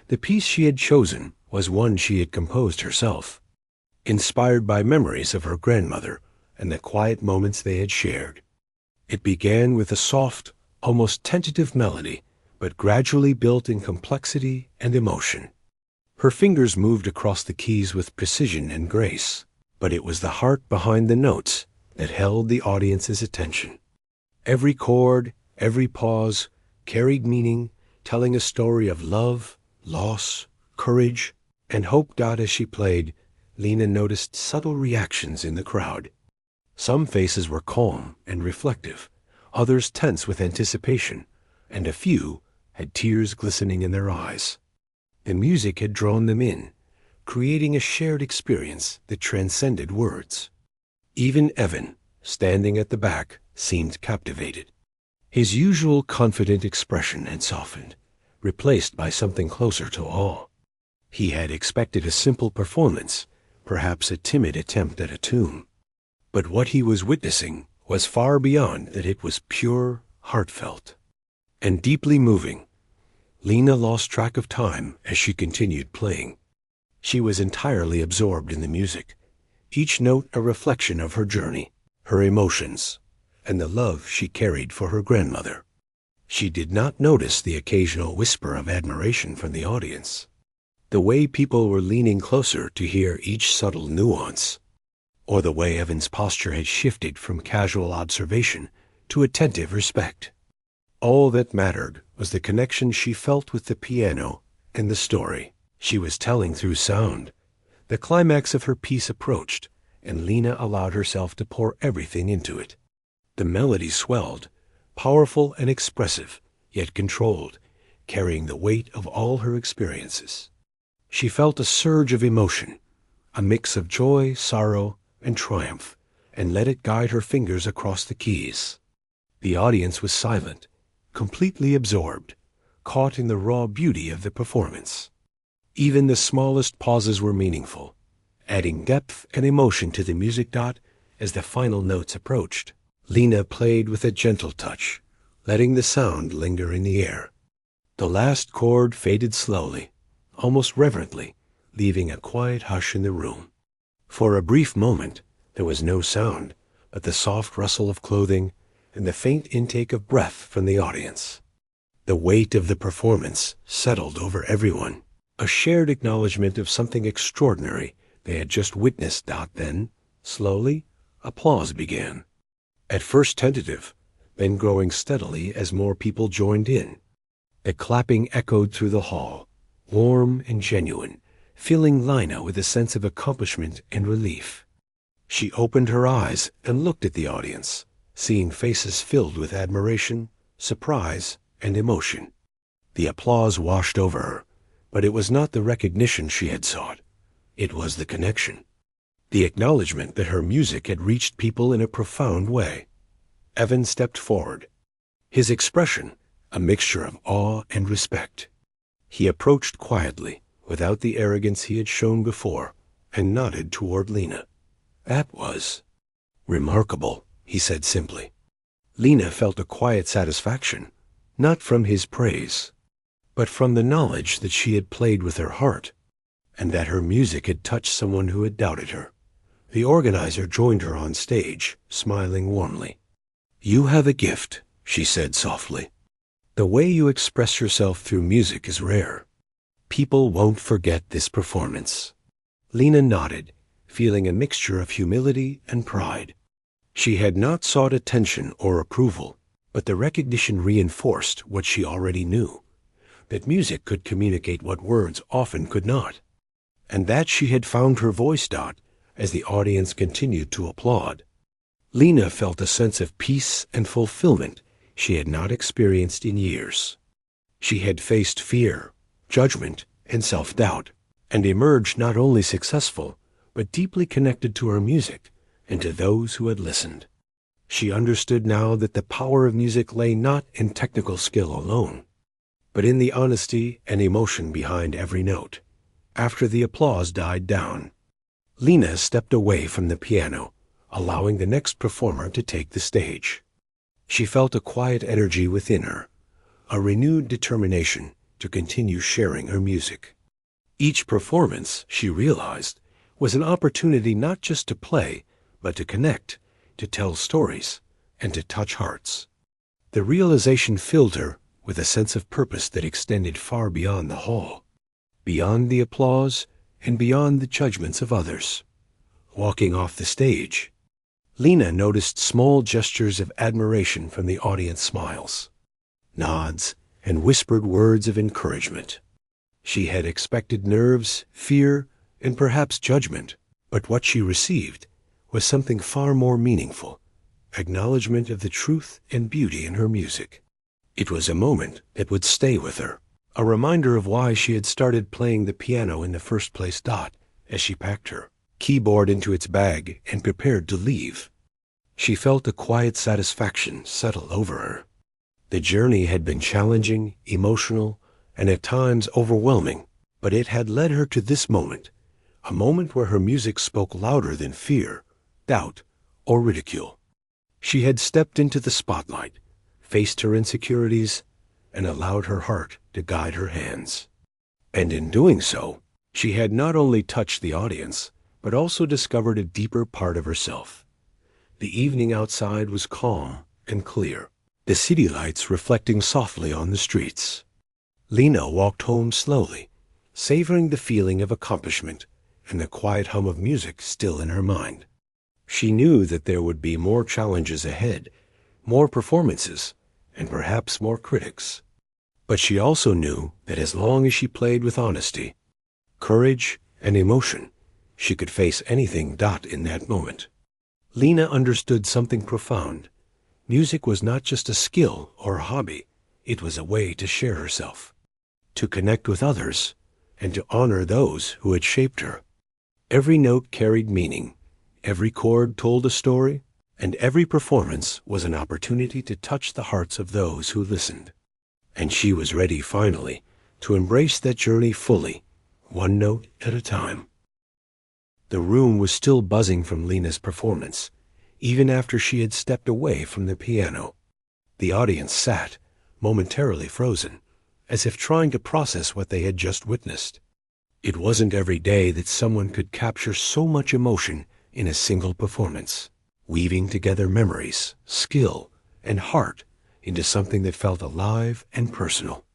The piece she had chosen was one she had composed herself, inspired by memories of her grandmother and the quiet moments they had shared. It began with a soft, almost tentative melody, but gradually built in complexity and emotion. Her fingers moved across the keys with precision and grace, but it was the heart behind the notes that held the audience's attention. Every chord, every pause, carried meaning, telling a story of love, loss, courage, and hope. As she played, Lena noticed subtle reactions in the crowd. Some faces were calm and reflective, others tense with anticipation, and a few had tears glistening in their eyes. The music had drawn them in, creating a shared experience that transcended words. Even Evan, standing at the back, seemed captivated. His usual confident expression had softened, replaced by something closer to awe. He had expected a simple performance, perhaps a timid attempt at a tune. But what he was witnessing was far beyond that. It was pure, heartfelt, and deeply moving. Lena lost track of time as she continued playing. She was entirely absorbed in the music, each note a reflection of her journey, her emotions, and the love she carried for her grandmother. She did not notice the occasional whisper of admiration from the audience, the way people were leaning closer to hear each subtle nuance, or the way Evan's posture had shifted from casual observation to attentive respect. All that mattered was the connection she felt with the piano and the story she was telling through sound. The climax of her piece approached, and Lena allowed herself to pour everything into it. The melody swelled, powerful and expressive, yet controlled, carrying the weight of all her experiences. She felt a surge of emotion, a mix of joy, sorrow, and triumph, and let it guide her fingers across the keys. The audience was silent, completely absorbed, caught in the raw beauty of the performance. Even the smallest pauses were meaningful, adding depth and emotion to the music. As the final notes approached, Lena played with a gentle touch, letting the sound linger in the air. The last chord faded slowly, almost reverently, leaving a quiet hush in the room. For a brief moment, there was no sound but the soft rustle of clothing and the faint intake of breath from the audience. The weight of the performance settled over everyone, a shared acknowledgement of something extraordinary they had just witnessed. Then, slowly, applause began. At first tentative, then growing steadily as more people joined in. The clapping echoed through the hall, warm and genuine, filling Lena with a sense of accomplishment and relief. She opened her eyes and looked at the audience, seeing faces filled with admiration, surprise, and emotion. The applause washed over her, but it was not the recognition she had sought. It was the connection, the acknowledgement that her music had reached people in a profound way. Evan stepped forward, his expression a mixture of awe and respect. He approached quietly, without the arrogance he had shown before, and nodded toward Lena. "That was remarkable," he said simply. Lena felt a quiet satisfaction, not from his praise, but from the knowledge that she had played with her heart, and that her music had touched someone who had doubted her. The organizer joined her on stage, smiling warmly. "You have a gift," she said softly. "The way you express yourself through music is rare. People won't forget this performance." Lena nodded, feeling a mixture of humility and pride. She had not sought attention or approval, but the recognition reinforced what she already knew, that music could communicate what words often could not, and that she had found her voice. As the audience continued to applaud, Lena felt a sense of peace and fulfillment she had not experienced in years. She had faced fear, judgment, and self-doubt, and emerged not only successful, but deeply connected to her music and to those who had listened. She understood now that the power of music lay not in technical skill alone, but in the honesty and emotion behind every note. After the applause died down, Lena stepped away from the piano, allowing the next performer to take the stage. She felt a quiet energy within her, a renewed determination to continue sharing her music. Each performance, she realized, was an opportunity not just to play, but to connect, to tell stories, and to touch hearts. The realization filled her with a sense of purpose that extended far beyond the hall, beyond the applause, and beyond the judgments of others. Walking off the stage, Lena noticed small gestures of admiration from the audience, smiles, nods, and whispered words of encouragement. She had expected nerves, fear, and perhaps judgment, but what she received was something far more meaningful, acknowledgement of the truth and beauty in her music. It was a moment that would stay with her, a reminder of why she had started playing the piano in the first place. As she packed her keyboard into its bag and prepared to leave, she felt a quiet satisfaction settle over her. The journey had been challenging, emotional, and at times overwhelming, but it had led her to this moment, a moment where her music spoke louder than fear, doubt, or ridicule. She had stepped into the spotlight, faced her insecurities, and allowed her heart to guide her hands. And in doing so, she had not only touched the audience, but also discovered a deeper part of herself. The evening outside was calm and clear, the city lights reflecting softly on the streets. Lena walked home slowly, savoring the feeling of accomplishment and the quiet hum of music still in her mind. She knew that there would be more challenges ahead, more performances, and perhaps more critics. But she also knew that as long as she played with honesty, courage, and emotion, she could face anything in that moment. Lena understood something profound. Music was not just a skill or a hobby. It was a way to share herself, to connect with others, and to honor those who had shaped her. Every note carried meaning, every chord told a story, and every performance was an opportunity to touch the hearts of those who listened. And she was ready, finally, to embrace that journey fully, one note at a time. The room was still buzzing from Lena's performance, even after she had stepped away from the piano. The audience sat, momentarily frozen, as if trying to process what they had just witnessed. It wasn't every day that someone could capture so much emotion in a single performance, weaving together memories, skill, and heart into something that felt alive and personal.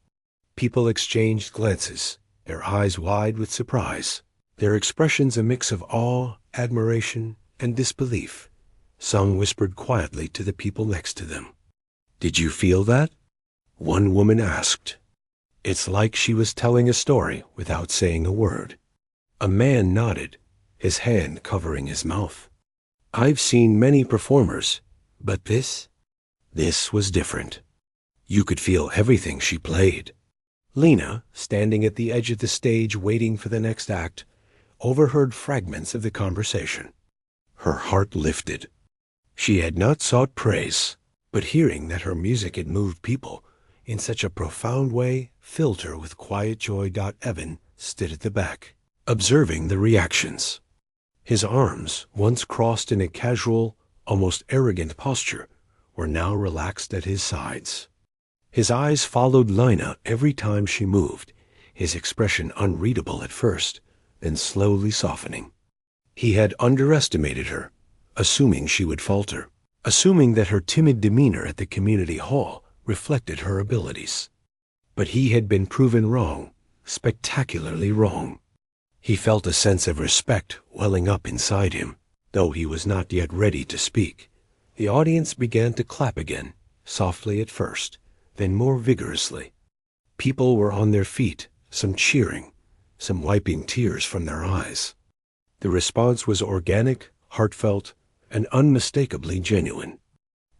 People exchanged glances, their eyes wide with surprise, their expressions a mix of awe, admiration, and disbelief. Some whispered quietly to the people next to them. "Did you feel that?" one woman asked. It's like she was telling a story without saying a word. A man nodded, his hand covering his mouth. "I've seen many performers, but this was different." You could feel everything she played. Lena, standing at the edge of the stage waiting for the next act, overheard fragments of the conversation. Her heart lifted. She had not sought praise, but hearing that her music had moved people in such a profound way filled her with quiet joy. Evan stood at the back, observing the reactions. His arms, once crossed in a casual, almost arrogant posture, were now relaxed at his sides. His eyes followed Lena every time she moved, his expression unreadable at first, then slowly softening. He had underestimated her, assuming she would falter, assuming that her timid demeanor at the community hall reflected her abilities. But he had been proven wrong, spectacularly wrong. He felt a sense of respect welling up inside him, though he was not yet ready to speak. The audience began to clap again, softly at first, then more vigorously. People were on their feet, some cheering, some wiping tears from their eyes. The response was organic, heartfelt, and unmistakably genuine.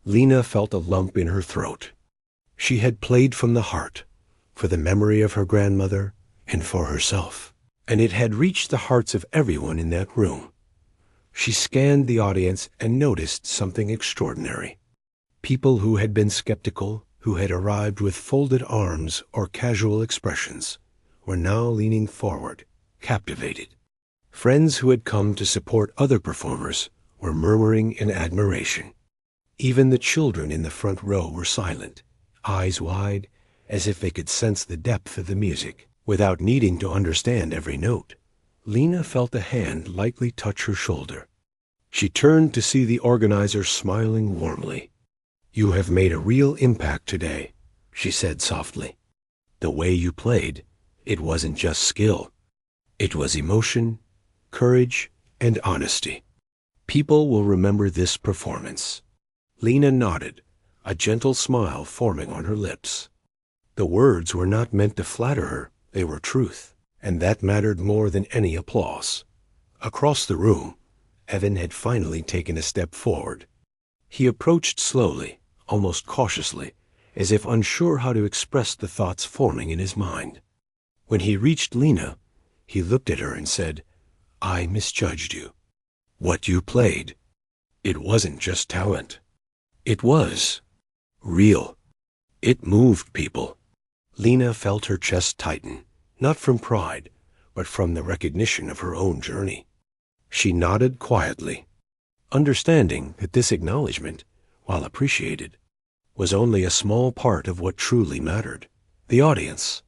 Lena felt a lump in her throat. She had played from the heart, for the memory of her grandmother and for herself, and it had reached the hearts of everyone in that room. She scanned the audience and noticed something extraordinary. People who had been skeptical, who had arrived with folded arms or casual expressions, were now leaning forward, captivated. Friends who had come to support other performers were murmuring in admiration. Even the children in the front row were silent, eyes wide, as if they could sense the depth of the music, without needing to understand every note. Lena felt a hand lightly touch her shoulder. She turned to see the organizer smiling warmly. "You have made a real impact today," she said softly. "The way you played, it wasn't just skill. It was emotion, courage, and honesty. People will remember this performance." Lena nodded, a gentle smile forming on her lips. The words were not meant to flatter her, they were truth, and that mattered more than any applause. Across the room, Evan had finally taken a step forward. He approached slowly, almost cautiously, as if unsure how to express the thoughts forming in his mind. When he reached Lena, he looked at her and said, "I misjudged you. What you played, it wasn't just talent. It was real. It moved people." Lena felt her chest tighten, not from pride, but from the recognition of her own journey. She nodded quietly. understanding that this acknowledgement, while appreciated, was only a small part of what truly mattered. The audience,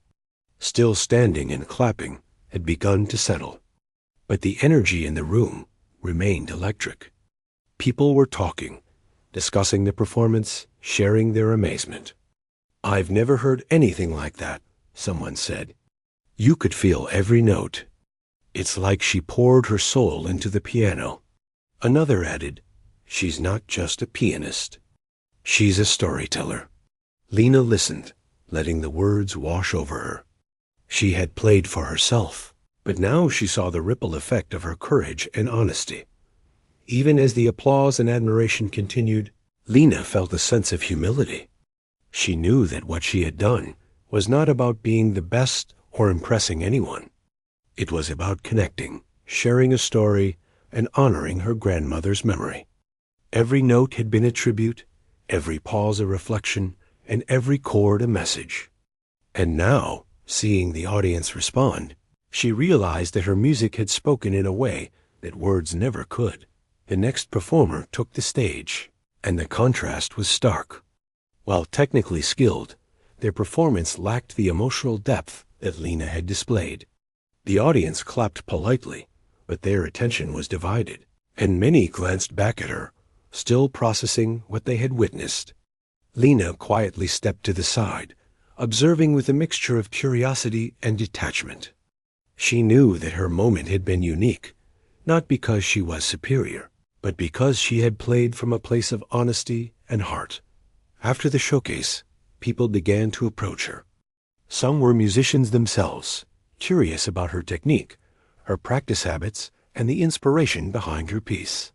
still standing and clapping, had begun to settle. But the energy in the room remained electric. People were talking, discussing the performance, sharing their amazement. "I've never heard anything like that," someone said. "You could feel every note. It's like she poured her soul into the piano." Another added, "She's not just a pianist. She's a storyteller." Lena listened, letting the words wash over her. She had played for herself, but now she saw the ripple effect of her courage and honesty. Even as the applause and admiration continued, Lena felt a sense of humility. She knew that what she had done was not about being the best or impressing anyone. It was about connecting, sharing a story, and honoring her grandmother's memory. Every note had been a tribute, every pause a reflection, and every chord a message. And now, seeing the audience respond, she realized that her music had spoken in a way that words never could. The next performer took the stage, and the contrast was stark. While technically skilled, their performance lacked the emotional depth that Lena had displayed. The audience clapped politely, but their attention was divided, and many glanced back at her, still processing what they had witnessed. Lena quietly stepped to the side, observing with a mixture of curiosity and detachment. She knew that her moment had been unique, not because she was superior, but because she had played from a place of honesty and heart. After the showcase, people began to approach her. Some were musicians themselves, curious about her technique, her practice habits, and the inspiration behind her piece.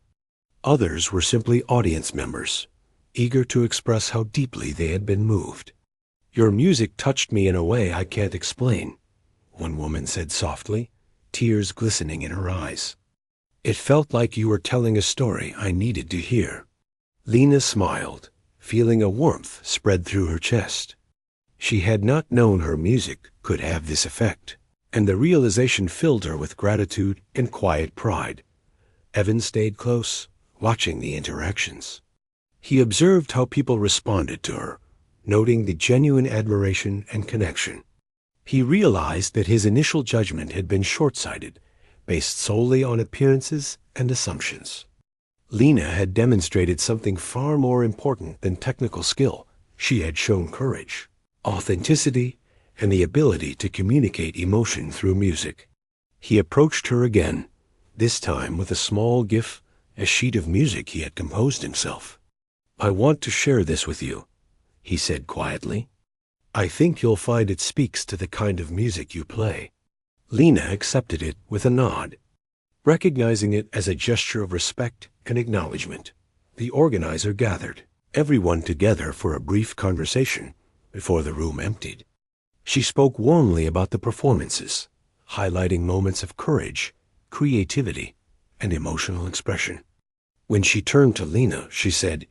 Others were simply audience members, eager to express how deeply they had been moved. "Your music touched me in a way I can't explain," one woman said softly, tears glistening in her eyes. "It felt like you were telling a story I needed to hear." Lena smiled, feeling a warmth spread through her chest. She had not known her music could have this effect, and the realization filled her with gratitude and quiet pride. Evan stayed close, watching the interactions. He observed how people responded to her, noting the genuine admiration and connection. He realized that his initial judgment had been short-sighted, based solely on appearances and assumptions. Lena had demonstrated something far more important than technical skill. She had shown courage, authenticity, and the ability to communicate emotion through music. He approached her again, this time with a small gift, a sheet of music he had composed himself. "I want to share this with you," he said quietly. "I think you'll find it speaks to the kind of music you play." Lena accepted it with a nod, recognizing it as a gesture of respect and acknowledgement. The organizer gathered everyone together for a brief conversation before the room emptied. She spoke warmly about the performances, highlighting moments of courage, creativity, and emotional expression. When she turned to Lena, she said,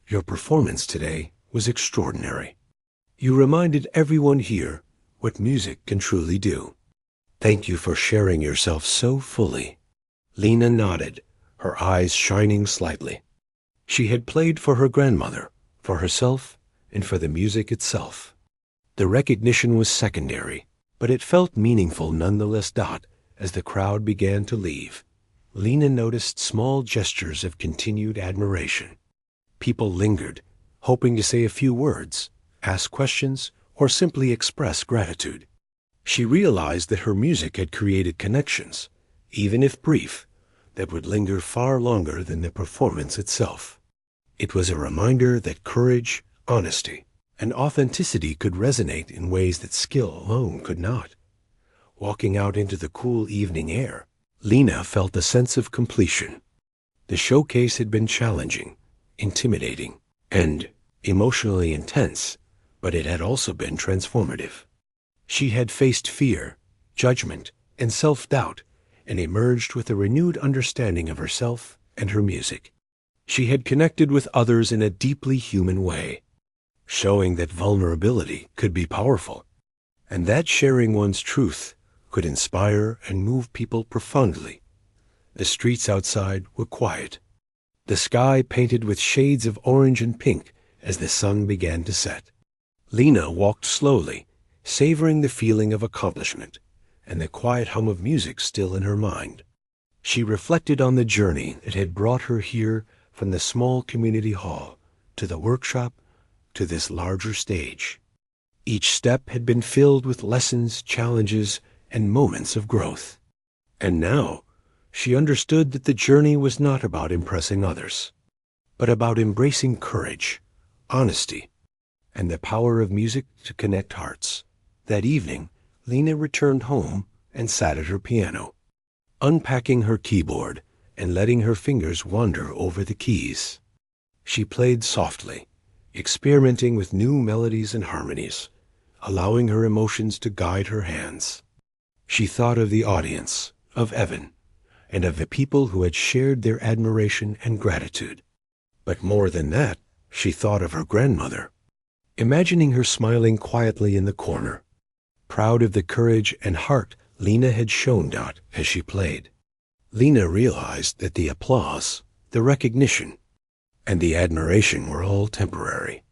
"Your performance today was extraordinary. You reminded everyone here what music can truly do. Thank you for sharing yourself so fully." Lena nodded, her eyes shining slightly. She had played for her grandmother, for herself, and for the music itself. The recognition was secondary, but it felt meaningful nonetheless. As the crowd began to leave, Lena noticed small gestures of continued admiration. People lingered, hoping to say a few words, ask questions, or simply express gratitude. She realized that her music had created connections, even if brief, that would linger far longer than the performance itself. It was a reminder that courage, honesty, and authenticity could resonate in ways that skill alone could not. Walking out into the cool evening air, Lena felt a sense of completion. The showcase had been challenging, intimidating, and emotionally intense, but it had also been transformative. She had faced fear, judgment, and self-doubt, and emerged with a renewed understanding of herself and her music. She had connected with others in a deeply human way, showing that vulnerability could be powerful, and that sharing one's truth could inspire and move people profoundly. The streets outside were quiet. the sky painted with shades of orange and pink as the sun began to set. Lena walked slowly, savoring the feeling of accomplishment and the quiet hum of music still in her mind. She reflected on the journey that had brought her here from the small community hall to the workshop to this larger stage. Each step had been filled with lessons, challenges, and moments of growth. And now she understood that the journey was not about impressing others, but about embracing courage, honesty, and the power of music to connect hearts. That evening, Lena returned home and sat at her piano, unpacking her keyboard and letting her fingers wander over the keys. She played softly, experimenting with new melodies and harmonies, allowing her emotions to guide her hands. She thought of the audience, of Evan, and of the people who had shared their admiration and gratitude. But more than that, she thought of her grandmother, imagining her smiling quietly in the corner, proud of the courage and heart Lena had shown Dot as she played. Lena realized that the applause, the recognition, and the admiration were all temporary.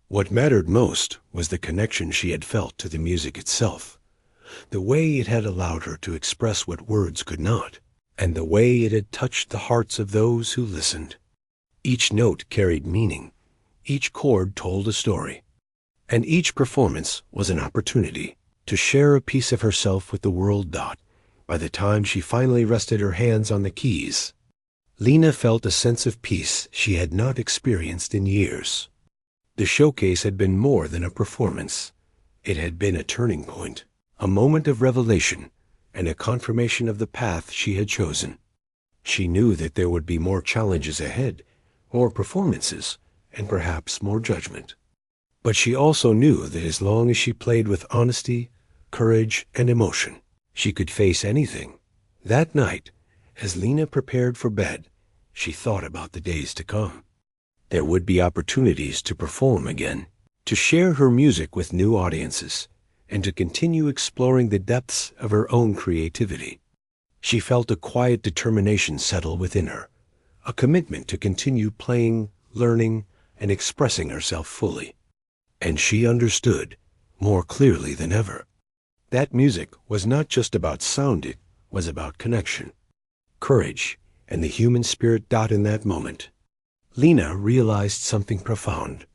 What mattered most was the connection she had felt to the music itself, the way it had allowed her to express what words could not, and the way it had touched the hearts of those who listened. Each note carried meaning, each chord told a story, and each performance was an opportunity to share a piece of herself with the world. Dot, by the time she finally rested her hands on the keys, Lena felt a sense of peace she had not experienced in years. The showcase had been more than a performance. It had been a turning point, a moment of revelation, and a confirmation of the path she had chosen. She knew that there would be more challenges ahead, more performances, and perhaps more judgment. But she also knew that as long as she played with honesty, courage, and emotion, she could face anything. That night, as Lena prepared for bed, she thought about the days to come. There would be opportunities to perform again, to share her music with new audiences, and to continue exploring the depths of her own creativity. She felt a quiet determination settle within her, a commitment to continue playing, learning, and expressing herself fully. And she understood, more clearly than ever, that music was not just about sound, it was about connection, courage, and the human spirit. Dot, in that moment, Lena realized something profound.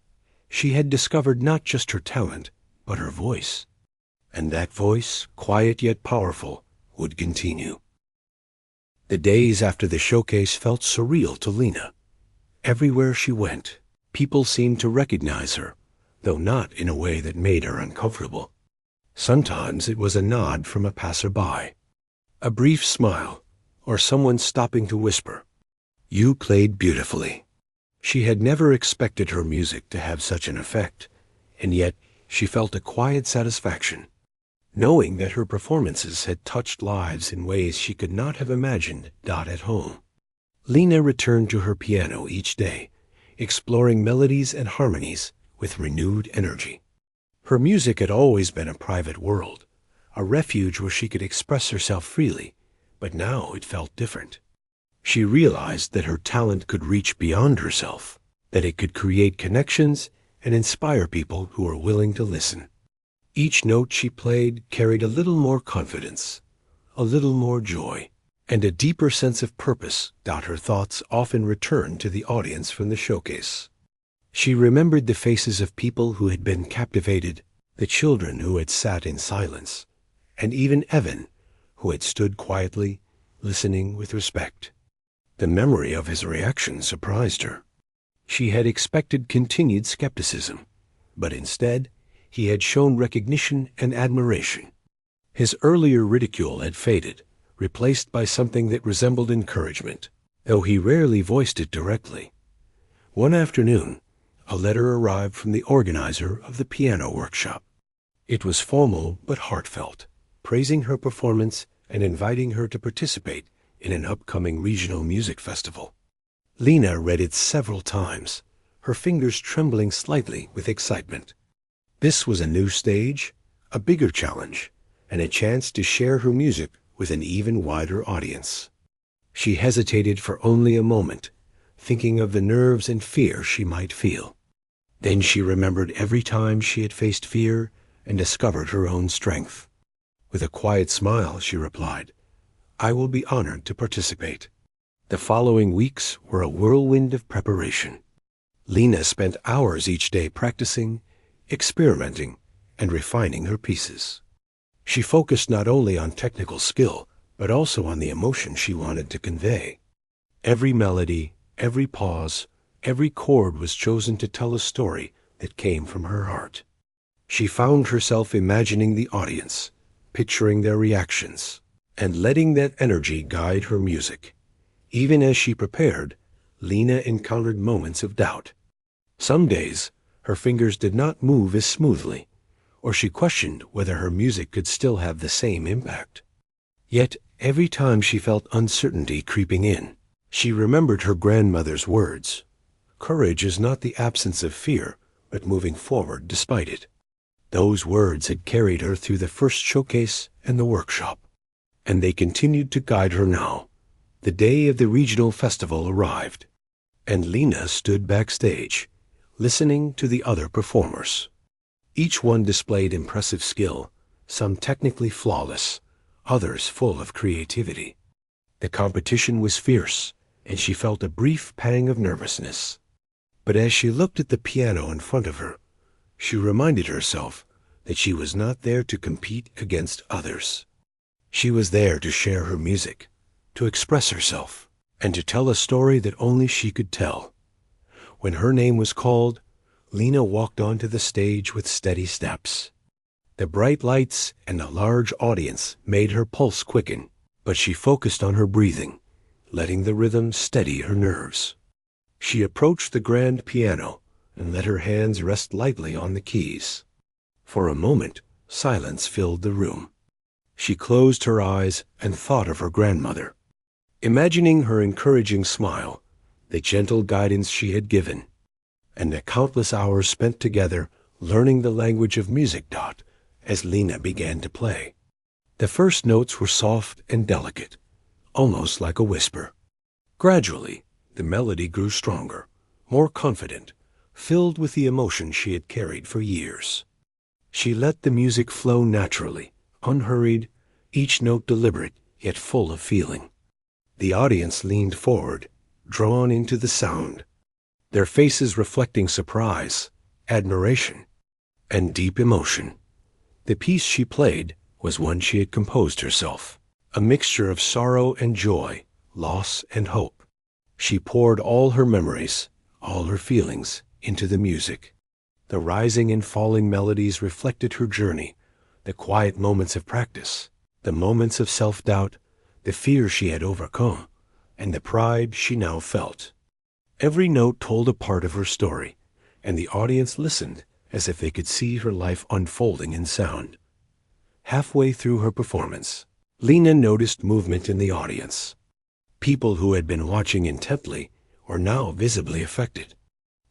She had discovered not just her talent, but her voice. And that voice, quiet yet powerful, would continue. The days after the showcase felt surreal to Lena. Everywhere she went, people seemed to recognize her, though not in a way that made her uncomfortable. Sometimes it was a nod from a passerby, a brief smile, or someone stopping to whisper, "You played beautifully." She had never expected her music to have such an effect, and yet she felt a quiet satisfaction, knowing that her performances had touched lives in ways she could not have imagined. Dot, at home, Lena returned to her piano each day, exploring melodies and harmonies with renewed energy. Her music had always been a private world, a refuge where she could express herself freely, but now it felt different. She realized that her talent could reach beyond herself, that it could create connections and inspire people who were willing to listen. Each note she played carried a little more confidence, a little more joy, and a deeper sense of purpose. Her thoughts often returned to the audience from the showcase. She remembered the faces of people who had been captivated, the children who had sat in silence, and even Evan, who had stood quietly, listening with respect. The memory of his reaction surprised her. She had expected continued skepticism, but instead, he had shown recognition and admiration. His earlier ridicule had faded, replaced by something that resembled encouragement, though he rarely voiced it directly. One afternoon, a letter arrived from the organizer of the piano workshop. It was formal but heartfelt, praising her performance and inviting her to participate in an upcoming regional music festival. Lena read it several times, her fingers trembling slightly with excitement. This was a new stage, a bigger challenge, and a chance to share her music with an even wider audience. She hesitated for only a moment, thinking of the nerves and fear she might feel. Then she remembered every time she had faced fear and discovered her own strength. With a quiet smile, she replied, "I will be honored to participate." The following weeks were a whirlwind of preparation. Lena spent hours each day practicing, experimenting, and refining her pieces. She focused not only on technical skill, but also on the emotion she wanted to convey. Every melody, every pause, every chord was chosen to tell a story that came from her heart. She found herself imagining the audience, picturing their reactions, and letting that energy guide her music. Even as she prepared, Lena encountered moments of doubt. Some days, her fingers did not move as smoothly, or she questioned whether her music could still have the same impact. Yet, every time she felt uncertainty creeping in, she remembered her grandmother's words. Courage is not the absence of fear, but moving forward despite it. Those words had carried her through the first showcase and the workshop, and they continued to guide her now. The day of the regional festival arrived, and Lena stood backstage, listening to the other performers. Each one displayed impressive skill, some technically flawless, others full of creativity. The competition was fierce, and she felt a brief pang of nervousness. But as she looked at the piano in front of her, she reminded herself that she was not there to compete against others. She was there to share her music, to express herself, and to tell a story that only she could tell. When her name was called, Lena walked onto the stage with steady steps. The bright lights and a large audience made her pulse quicken, but she focused on her breathing, letting the rhythm steady her nerves. She approached the grand piano and let her hands rest lightly on the keys. For a moment, silence filled the room. She closed her eyes and thought of her grandmother, imagining her encouraging smile, the gentle guidance she had given, and the countless hours spent together learning the language of music. As Lena began to play, the first notes were soft and delicate, almost like a whisper. Gradually, the melody grew stronger, more confident, filled with the emotion she had carried for years. She let the music flow naturally, unhurried, each note deliberate yet full of feeling. The audience leaned forward, drawn into the sound, their faces reflecting surprise, admiration, and deep emotion. The piece she played was one she had composed herself, a mixture of sorrow and joy, loss and hope. She poured all her memories, all her feelings, into the music. The rising and falling melodies reflected her journey, the quiet moments of practice, the moments of self-doubt, the fear she had overcome, and the pride she now felt. Every note told a part of her story, and the audience listened as if they could see her life unfolding in sound. Halfway through her performance, Lena noticed movement in the audience. People who had been watching intently were now visibly affected.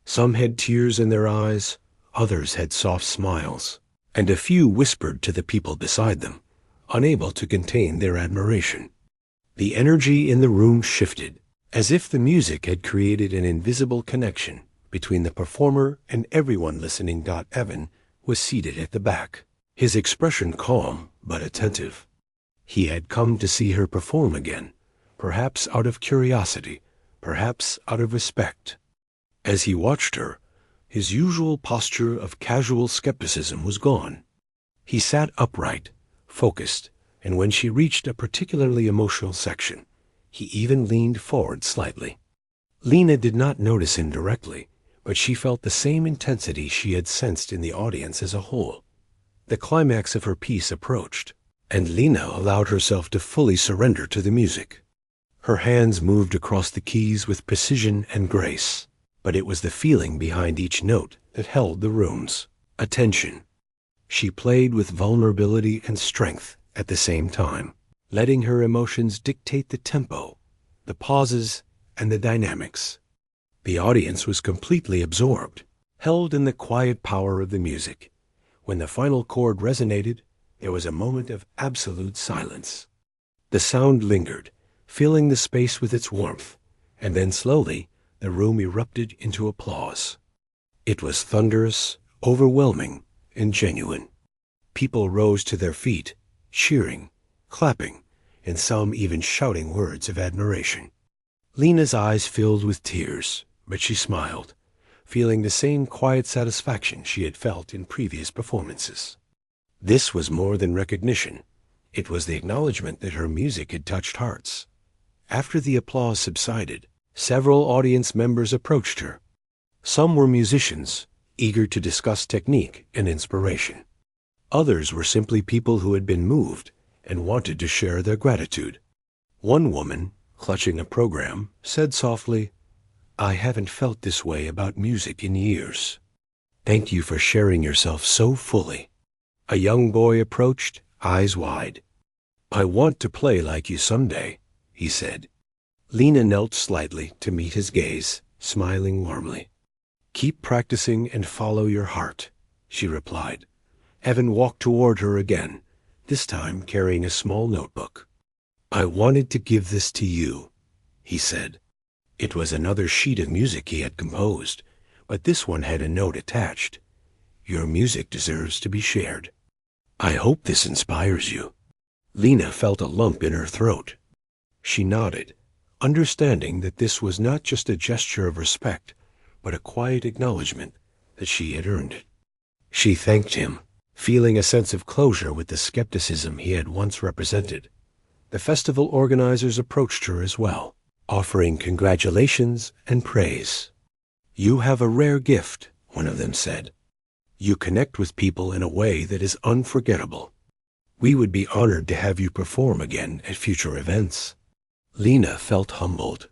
Some had tears in their eyes, others had soft smiles, and a few whispered to the people beside them, unable to contain their admiration. The energy in the room shifted, as if the music had created an invisible connection between the performer and everyone listening. Evan was seated at the back, his expression calm but attentive. He had come to see her perform again, perhaps out of curiosity, perhaps out of respect. As he watched her, his usual posture of casual skepticism was gone. He sat upright, focused, and when she reached a particularly emotional section, he even leaned forward slightly. Lena did not notice him directly, but she felt the same intensity she had sensed in the audience as a whole. The climax of her piece approached, and Lena allowed herself to fully surrender to the music. Her hands moved across the keys with precision and grace, but it was the feeling behind each note that held the room's attention. She played with vulnerability and strength at the same time, letting her emotions dictate the tempo, the pauses, and the dynamics. The audience was completely absorbed, held in the quiet power of the music. When the final chord resonated, there was a moment of absolute silence. The sound lingered, filling the space with its warmth, and then slowly, the room erupted into applause. It was thunderous, overwhelming, and genuine. People rose to their feet, cheering, clapping, and some even shouting words of admiration. Lena's eyes filled with tears, but she smiled, feeling the same quiet satisfaction she had felt in previous performances. This was more than recognition. It was the acknowledgement that her music had touched hearts. After the applause subsided, several audience members approached her. Some were musicians, eager to discuss technique and inspiration. Others were simply people who had been moved and wanted to share their gratitude. One woman, clutching a program, said softly, "I haven't felt this way about music in years. Thank you for sharing yourself so fully." A young boy approached, eyes wide. "I want to play like you someday," he said. Lena knelt slightly to meet his gaze, smiling warmly. "Keep practicing and follow your heart," she replied. Evan walked toward her again, this time carrying a small notebook. "I wanted to give this to you," he said. It was another sheet of music he had composed, but this one had a note attached. "Your music deserves to be shared. I hope this inspires you." Lena felt a lump in her throat. She nodded, understanding that this was not just a gesture of respect, but a quiet acknowledgement that she had earned it. She thanked him, feeling a sense of closure with the skepticism he had once represented. The festival organizers approached her as well, offering congratulations and praise. "You have a rare gift," one of them said. "You connect with people in a way that is unforgettable. We would be honored to have you perform again at future events." Lena felt humbled.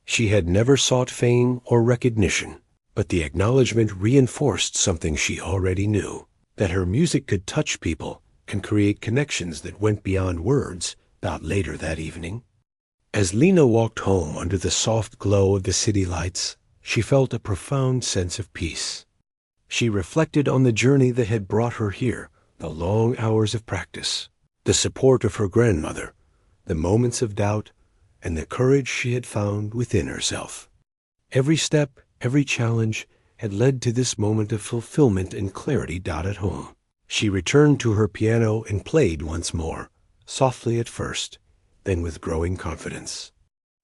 She had never sought fame or recognition, but the acknowledgement reinforced something she already knew, that her music could touch people and create connections that went beyond words. About later that evening, as Lena walked home under the soft glow of the city lights, she felt a profound sense of peace. She reflected on the journey that had brought her here, the long hours of practice, the support of her grandmother, the moments of doubt, and the courage she had found within herself. Every step, every challenge, had led to this moment of fulfillment and clarity. At home, she returned to her piano and played once more, softly at first, then with growing confidence.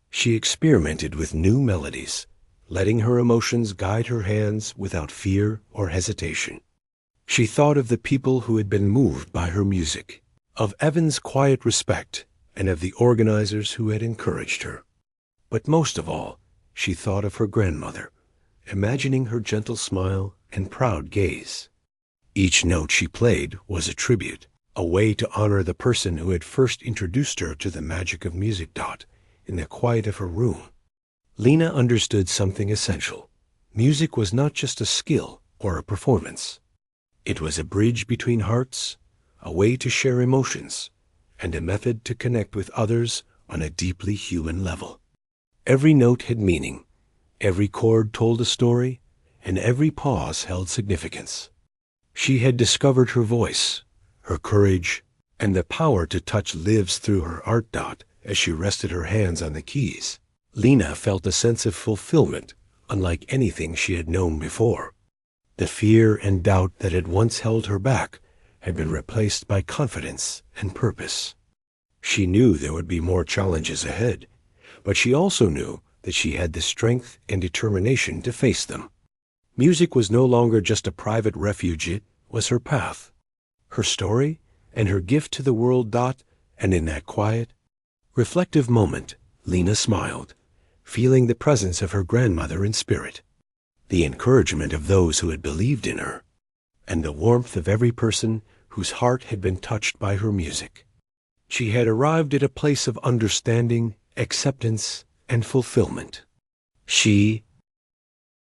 She experimented with new melodies, letting her emotions guide her hands without fear or hesitation. She thought of the people who had been moved by her music, of Evan's quiet respect, and of the organizers who had encouraged her. But most of all, she thought of her grandmother, imagining her gentle smile and proud gaze. Each note she played was a tribute, a way to honor the person who had first introduced her to the magic of music. In the quiet of her room, Lena understood something essential. Music was not just a skill or a performance. It was a bridge between hearts, a way to share emotions, and a method to connect with others on a deeply human level. Every note had meaning, every chord told a story, and every pause held significance. She had discovered her voice, her courage, and the power to touch lives through her art. As she rested her hands on the keys, Lena felt a sense of fulfillment unlike anything she had known before. The fear and doubt that had once held her back had been replaced by confidence and purpose. She knew there would be more challenges ahead, but she also knew that she had the strength and determination to face them. Music was no longer just a private refuge, it was her path, her story, and her gift to the world. And in that quiet, reflective moment, Lena smiled, feeling the presence of her grandmother in spirit, the encouragement of those who had believed in her, and the warmth of every person whose heart had been touched by her music. She had arrived at a place of understanding, acceptance, and fulfillment. She,